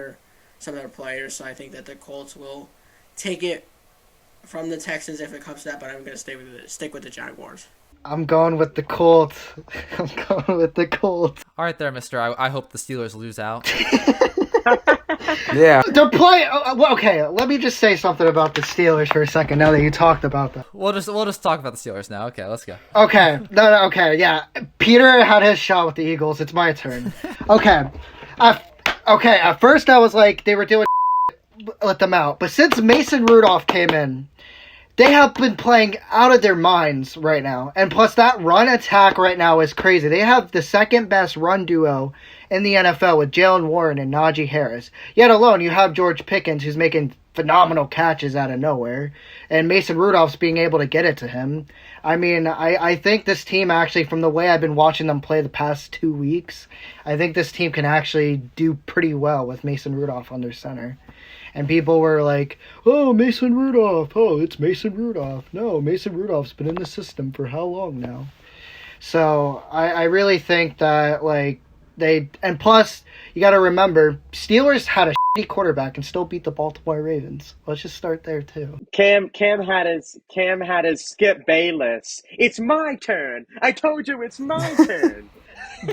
some of their players. So I think that the Colts will take it from the Texans if it comes to that. But I'm going to stick with the Jaguars.
I'm going with the Colts.
All right there, mister. I hope the Steelers lose out.
Yeah.
They're playing. Okay, let me just say something about the Steelers for a second. Now that you talked about them,
we'll just talk about the Steelers now. Okay, let's go.
Okay, no, okay, yeah. Peter had his shot with the Eagles. It's my turn. Okay, At first I was like, they were doing let them out, but since Mason Rudolph came in, they have been playing out of their minds right now. And plus, that run attack right now is crazy. They have the second best run duo in the NFL with Jalen Warren and Najee Harris. Yet alone, you have George Pickens, who's making phenomenal catches out of nowhere, and Mason Rudolph's being able to get it to him. I think this team actually, from the way I've been watching them play the past 2 weeks, I think this team can actually do pretty well with Mason Rudolph under center. And people were like, oh, Mason Rudolph. Oh, it's Mason Rudolph. No, Mason Rudolph's been in the system for how long now? So I really think that, and plus, you got to remember, Steelers had a shitty quarterback and still beat the Baltimore Ravens. Let's just start there, too.
Cam had his Skip Bayless. It's my turn. I told you it's my turn.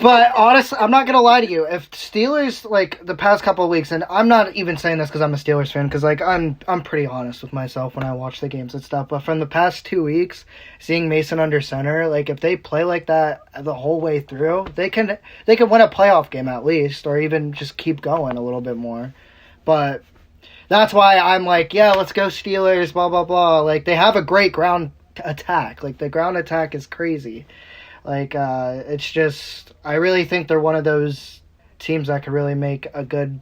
But honestly, I'm not gonna lie to you. If Steelers like the past couple of weeks, and I'm not even saying this because I'm a Steelers fan, because like I'm pretty honest with myself when I watch the games and stuff. But from the past 2 weeks, seeing Mason under center, like if they play like that the whole way through, they can win a playoff game at least, or even just keep going a little bit more. But that's why I'm like, yeah, let's go Steelers. Blah blah blah. Like they have a great ground attack. Like the ground attack is crazy. Like, it's just, I really think they're one of those teams that could really make a good,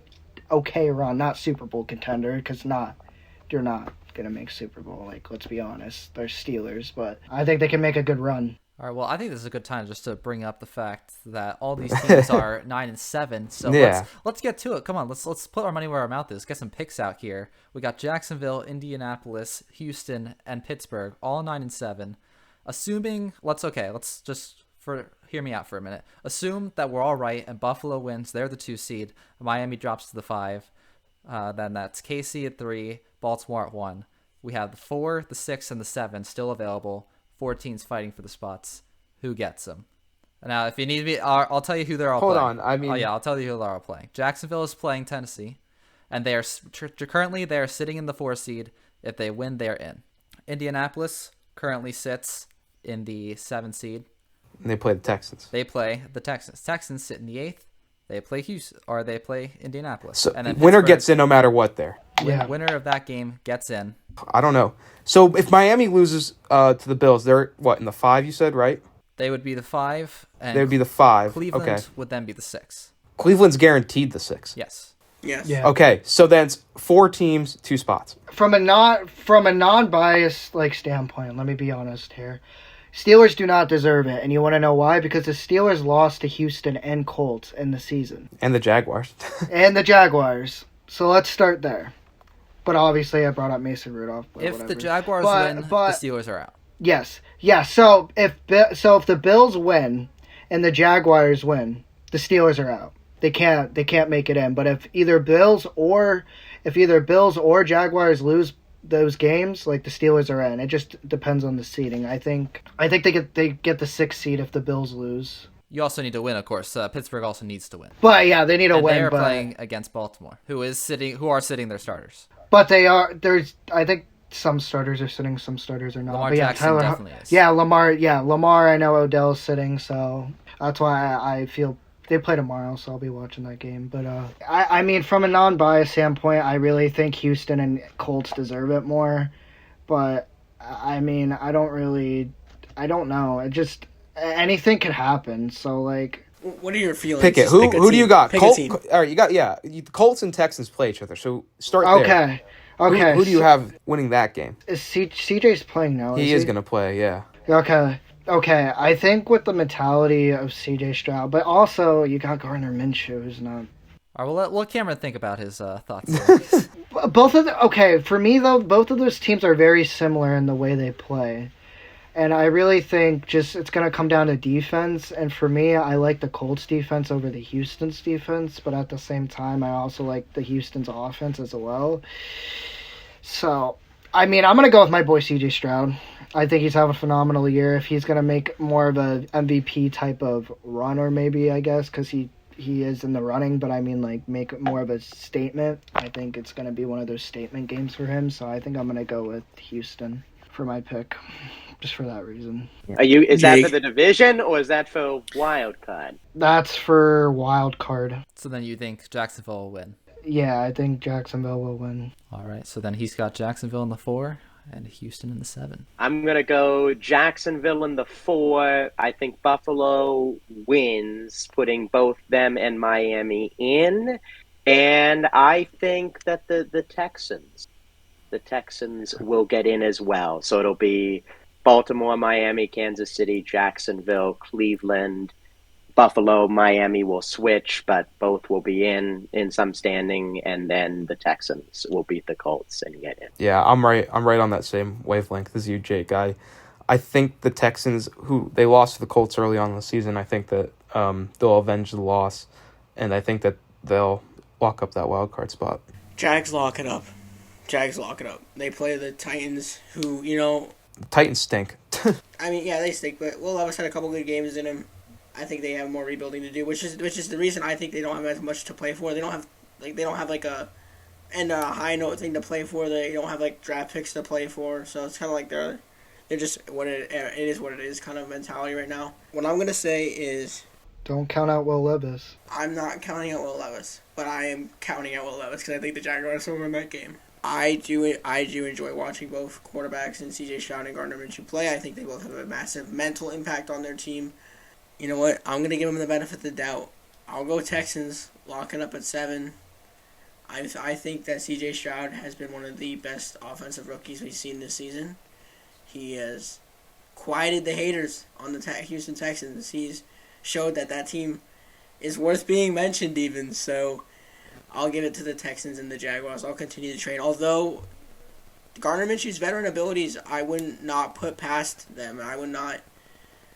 okay run. Not Super Bowl contender, because you're not going to make Super Bowl. Like, let's be honest. They're Steelers, but I think they can make a good run.
All right, well, I think this is a good time just to bring up the fact that all these teams are 9-7. So let's get to it. Come on, let's put our money where our mouth is. Get some picks out here. We got Jacksonville, Indianapolis, Houston, and Pittsburgh, all 9-7. Assuming, let's just hear me out for a minute. Assume that we're all right and Buffalo wins. They're the 2 seed. Miami drops to the 5. Then that's KC at 3, Baltimore at 1. We have the 4, the 6, and the 7 still available. 4 teams fighting for the spots. Who gets them? Now, if you need me, I'll tell you who they're all playing.
Hold on, I mean...
Oh, yeah, I'll tell you who they're all playing. Jacksonville is playing Tennessee, and they are currently they are sitting in the 4 seed. If they win, they're in. Indianapolis currently sits in the 7 seed.
And they play the Texans.
They play the Texans. Texans sit in the 8th. They play Houston, or they play Indianapolis.
So
and then
winner gets in no matter what there.
Yeah.
Winner of that game gets in.
I don't know. So if Miami loses to the Bills, they're, what, in the 5 you said, right?
They would be the 5. And
They would be the 5.
Cleveland
okay.
would then be the 6.
Cleveland's guaranteed the 6.
Yes.
Yes.
Yeah.
Okay, so then it's 4 teams, 2 spots.
From a non-biased like standpoint, let me be honest here. Steelers do not deserve it, and you want to know why? Because the Steelers lost to Houston and Colts in the season.
And the Jaguars.
And the Jaguars. So let's start there. But obviously I brought up Mason Rudolph.
If
whatever.
the Jaguars win, the Steelers are out.
Yes. Yeah, so if the Bills win and the Jaguars win, the Steelers are out. They can't make it in. But if either Bills or Jaguars lose those games, like the Steelers are in. It just depends on the seeding. I think they get the 6th seed if the Bills lose.
You also need to win, of course. Pittsburgh also needs to win.
But yeah, they need to win.
They are playing against Baltimore, who are sitting their starters.
But I think some starters are sitting, some starters are not.
Lamar
but yeah,
Jackson definitely is.
Yeah, Lamar. I know Odell's sitting, so that's why I feel they play tomorrow, so I'll be watching that game. But I mean, from a non-biased standpoint, I really think Houston and Colts deserve it more. But I mean, I don't know. It just anything could happen. So like,
what are your feelings?
Pick it.
Just
Who
pick a
do you
team.
got?
Pick a team.
All right, you got the Colts and Texans play each other. So start there.
Okay.
Who do you have winning that game?
Is CJ's playing now?
He is going to play. Yeah.
Okay, I think with the mentality of C.J. Stroud, but also you got Gardner Minshew, who's not.
All right, we'll let Cameron think about his thoughts.
For me though, both of those teams are very similar in the way they play, and I really think it's gonna come down to defense. And for me, I like the Colts defense over the Houston's defense, but at the same time, I also like the Houston's offense as well. So, I mean, I'm gonna go with my boy C.J. Stroud. I think he's having a phenomenal year. If he's going to make more of a MVP type of runner, maybe, I guess, because he is in the running, but I mean, like, make more of a statement. I think it's going to be one of those statement games for him, so I think I'm going to go with Houston for my pick, just for that reason.
Is that for the division, or is that for wild card?
That's for wild card.
So then you think Jacksonville will win?
Yeah, I think Jacksonville will win.
All right, so then he's got Jacksonville in the 4. And Houston in the 7.
I'm going to go Jacksonville in the 4. I think Buffalo wins, putting both them and Miami in. And I think that the Texans will get in as well. So it'll be Baltimore, Miami, Kansas City, Jacksonville, Cleveland, Buffalo, Miami will switch, but both will be in some standing, and then the Texans will beat the Colts and get in.
Yeah, I'm right on that same wavelength as you, Jake. I think the Texans, who they lost to the Colts early on in the season, I think that they'll avenge the loss, and I think that they'll lock up that wild card spot.
Jags lock it up. They play the Titans, who,
The Titans stink.
I mean, yeah, they stink, but Will Levis had a couple good games in him. I think they have more rebuilding to do, which is the reason I think they don't have as much to play for. They don't have like a high note thing to play for. They don't have like draft picks to play for. So it's kind of like they're just what it is what it is kind of mentality right now. What I'm gonna say is,
don't count out Will Levis.
I'm not counting out Will Levis, but I am counting out Will Levis because I think the Jaguars will win that game. I do enjoy watching both quarterbacks and C.J. Stroud and Gardner Minshew play. I think they both have a massive mental impact on their team. You know what? I'm gonna give them the benefit of the doubt. I'll go Texans, locking up at 7. I think that C.J. Stroud has been one of the best offensive rookies we've seen this season. He has quieted the haters on the Houston Texans. He's showed that team is worth being mentioned even. So I'll give it to the Texans and the Jaguars. I'll continue to train. Although Gardner Minshew's veteran abilities, I would not put past them. I would not.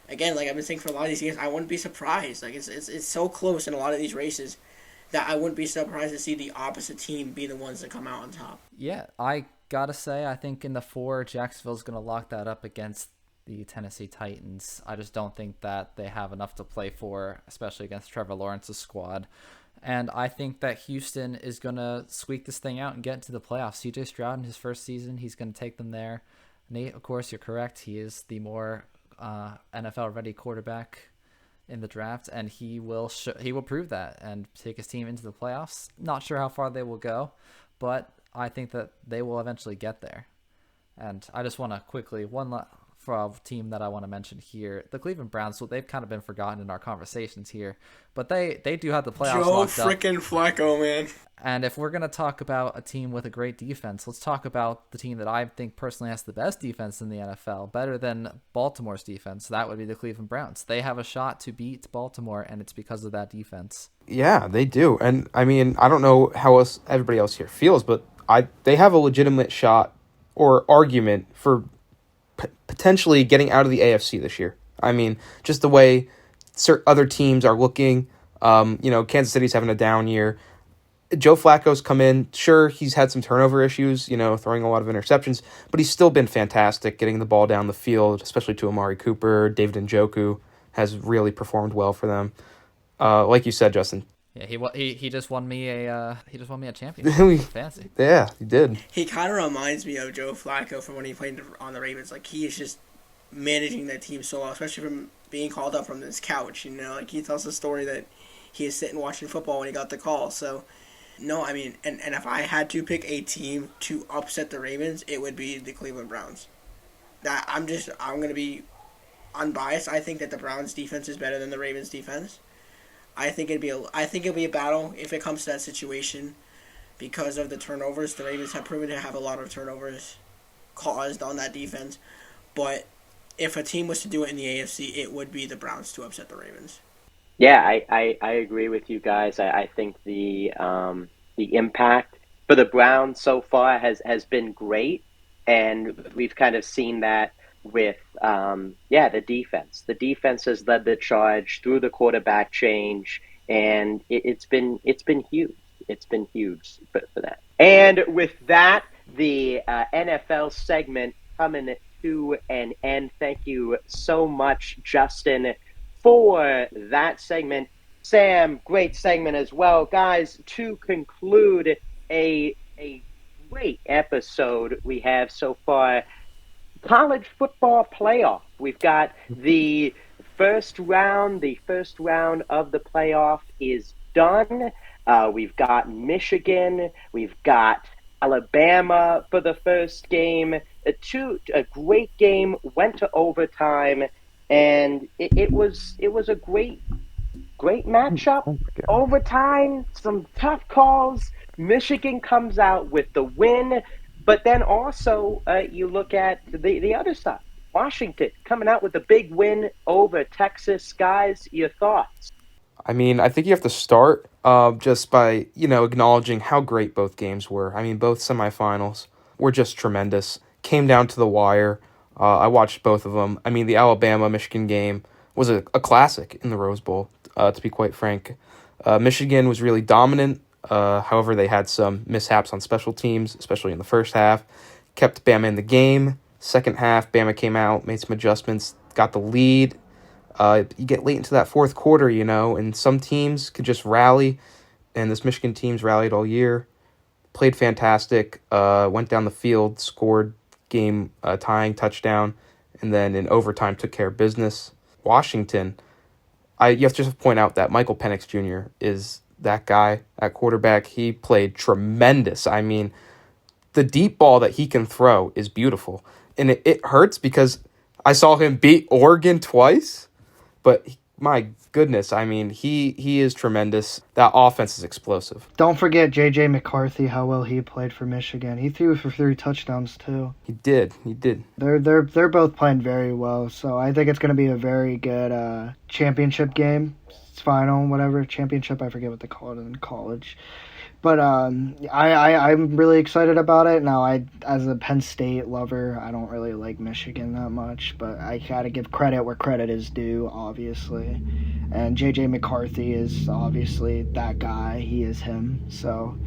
Again, like I've been saying for a lot of these games, I wouldn't be surprised. Like it's so close in a lot of these races that I wouldn't be surprised to see the opposite team be the ones that come out on top.
Yeah, I gotta say, I think in the 4, Jacksonville's gonna lock that up against the Tennessee Titans. I just don't think that they have enough to play for, especially against Trevor Lawrence's squad. And I think that Houston is going to squeak this thing out and get into the playoffs. C.J. Stroud in his first season, he's going to take them there. Nate, of course, you're correct. He is the more NFL-ready quarterback in the draft, and he will prove that and take his team into the playoffs. Not sure how far they will go, but I think that they will eventually get there. And I just want to quickly, for a team that I want to mention here, the Cleveland Browns. Well, they've kind of been forgotten in our conversations here, but they do have the playoffs locked up.
Joe freaking Flacco, man.
And if we're going to talk about a team with a great defense, let's talk about the team that I think personally has the best defense in the NFL, better than Baltimore's defense. That would be the Cleveland Browns. They have a shot to beat Baltimore, and it's because of that defense.
Yeah, they do. And I mean, I don't know how everybody else here feels, but they have a legitimate shot or argument for potentially getting out of the AFC this year. I mean, just the way other teams are looking. Kansas City's having a down year. Joe Flacco's come in. Sure, he's had some turnover issues, throwing a lot of interceptions, but he's still been fantastic getting the ball down the field, especially to Amari Cooper. David Njoku has really performed well for them. Like you said, Justin.
Yeah, he just won me a championship. Fancy.
Yeah, he did.
He kind of reminds me of Joe Flacco from when he played on the Ravens. Like he is just managing that team so well, especially from being called up from this couch. Like he tells the story that he is sitting watching football when he got the call. So, no, I mean, and if I had to pick a team to upset the Ravens, it would be the Cleveland Browns. I'm gonna be unbiased. I think that the Browns defense is better than the Ravens defense. I think it'll be a battle if it comes to that situation because of the turnovers. The Ravens have proven to have a lot of turnovers caused on that defense. But if a team was to do it in the AFC, it would be the Browns to upset the Ravens.
Yeah, I agree with you guys. I think the impact for the Browns so far has been great, and we've kind of seen that with the defense. The defense has led the charge through the quarterback change, and it's been huge. It's been huge for that. And with that, the NFL segment coming to an end. Thank you so much, Justin, for that segment. Sam, great segment as well. Guys, to conclude a great episode we have so far, college football playoff. We've got the first round. The first round of the playoff is done. We've got Michigan. We've got Alabama for the first game. A great game, went to overtime, and it was a great matchup. Overtime, some tough calls. Michigan comes out with the win, but then also you look at the other side. Washington coming out with a big win over Texas. Guys, your thoughts?
I mean, I think you have to start just by, acknowledging how great both games were. I mean, both semifinals were just tremendous. Came down to the wire. I watched both of them. I mean, the Alabama-Michigan game was a classic in the Rose Bowl, to be quite frank. Michigan was really dominant. However, they had some mishaps on special teams, especially in the first half. Kept Bama in the game. Second half, Bama came out, made some adjustments, got the lead. You get late into that fourth quarter, and some teams could just rally, and this Michigan team's rallied all year, played fantastic, went down the field, scored game tying touchdown, and then in overtime took care of business. Washington, you have to just point out that Michael Penix Jr. is that guy at quarterback. He played tremendous. I mean, the deep ball that he can throw is beautiful. And it hurts because I saw him beat Oregon twice, but my goodness, I mean, he is tremendous. That offense is explosive.
Don't forget J.J. McCarthy, how well he played for Michigan. He threw for 3 touchdowns too.
He did.
They're both playing very well, so I think it's going to be a very good championship game. Final, whatever championship, I forget what they call it in college. But I'm really excited about it. Now, as a Penn State lover, I don't really like Michigan that much, but I gotta give credit where credit is due, obviously. And J.J. McCarthy is obviously that guy. He is him. So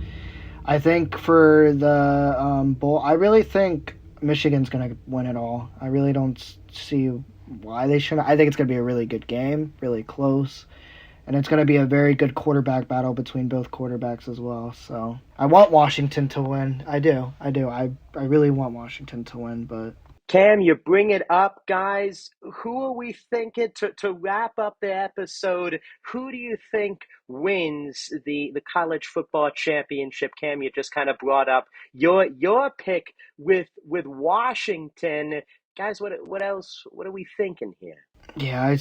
I think for the bowl, I really think Michigan's gonna win it all. I really don't see why they shouldn't. I think it's gonna be a really good game, really close. And it's going to be a very good quarterback battle between both quarterbacks as well. So I want Washington to win. I do. I really want Washington to win. But
Cam, you bring it up, guys. Who are we thinking to wrap up the episode? Who do you think wins the college football championship? Cam, you just kind of brought up your pick with Washington. Guys, what else? What are we thinking here?
yeah,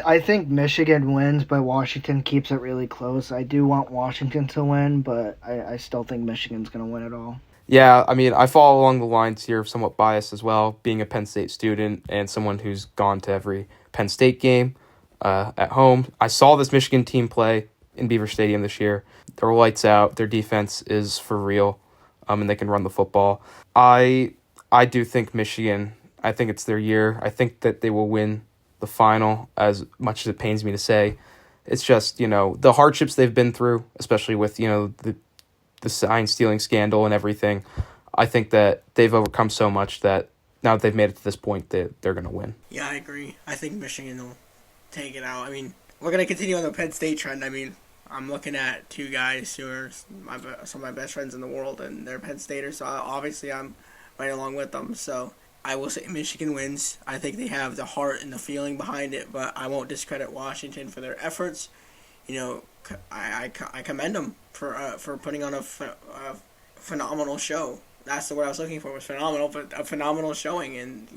I think Michigan wins, but Washington keeps it really close. I do want Washington to win, but I still think Michigan's going to win it all.
Yeah, I mean, I fall along the lines here, somewhat biased as well, being a Penn State student and someone who's gone to every Penn State game at home. I saw this Michigan team play in Beaver Stadium this year. They're lights out. Their defense is for real, and they can run the football. I do think Michigan, I think it's their year. I think that they will win the final, as much as it pains me to say. It's just, the hardships they've been through, especially with, the sign stealing scandal and everything. I think that they've overcome so much that now that they've made it to this point, they're going to win.
Yeah, I agree. I think Michigan will take it out. I mean, we're going to continue on the Penn State trend. I mean, I'm looking at 2 guys who are some of my best friends in the world, and they're Penn Staters, so obviously I'm right along with them. So I will say Michigan wins. I think they have the heart and the feeling behind it, but I won't discredit Washington for their efforts. I commend them for putting on a phenomenal show. That's the word I was looking for, was phenomenal, but a phenomenal showing. And,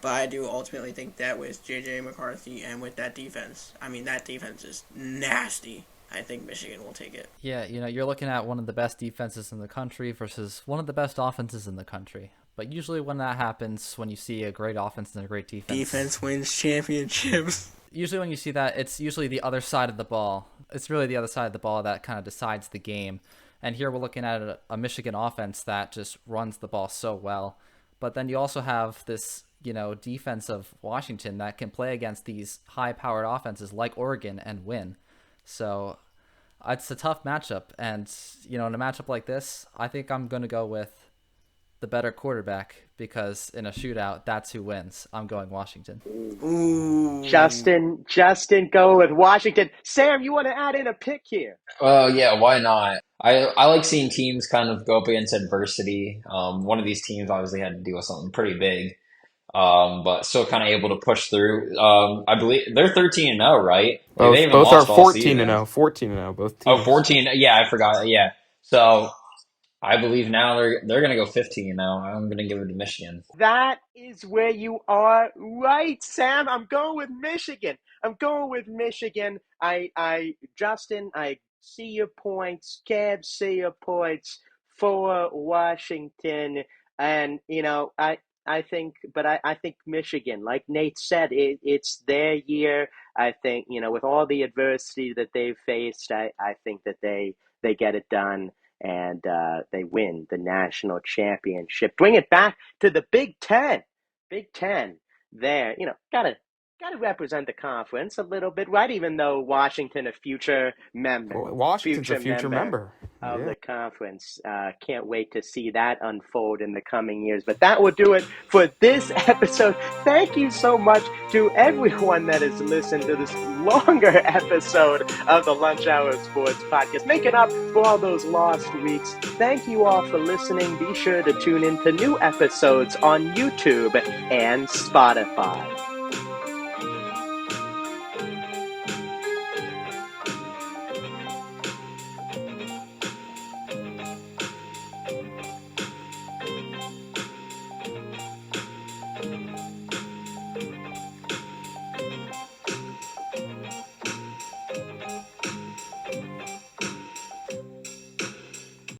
but I do ultimately think that with J.J. McCarthy and with that defense, I mean, that defense is nasty. I think Michigan will take it.
Yeah, you're looking at one of the best defenses in the country versus one of the best offenses in the country. But usually when that happens, when you see a great offense and a great defense...
Defense wins championships.
Usually when you see that, it's usually the other side of the ball. It's really the other side of the ball that kind of decides the game. And here we're looking at a Michigan offense that just runs the ball so well. But then you also have this, defense of Washington that can play against these high-powered offenses like Oregon and win. So it's a tough matchup. And, in a matchup like this, I think I'm going to go with the better quarterback, because in a shootout, that's who wins. I'm going Washington.
Ooh. Justin, go with Washington. Sam, you want to add in a pick here?
Yeah, why not? I like seeing teams kind of go up against adversity. One of these teams obviously had to deal with something pretty big, but still kind of able to push through. I believe they're 13-0, right? Like, they haven't
Both are
lost all
14-0. 14-0, both teams.
Oh, 14. Yeah, I forgot. Yeah. So I believe now they're going to go 15-0. I'm going to give it to Michigan.
That is where you are right, Sam. I'm going with Michigan. Justin, I see your points. Cab, see your points for Washington. And, I think Michigan, like Nate said, it's their year. I think, with all the adversity that they've faced, I think that they get it done. And they win the national championship. Bring it back to the Big Ten. Big Ten there, gotta represent the conference a little bit, right? Even though Washington, a future member.
Washington's a future member.
of
Yeah.
the conference. Can't wait to see that unfold in the coming years. But that will do it for this episode. Thank you so much to everyone that has listened to this longer episode of the Lunch Hour Sports Podcast, making up for all those lost weeks. Thank you all for listening. Be sure to tune in to new episodes on YouTube and Spotify.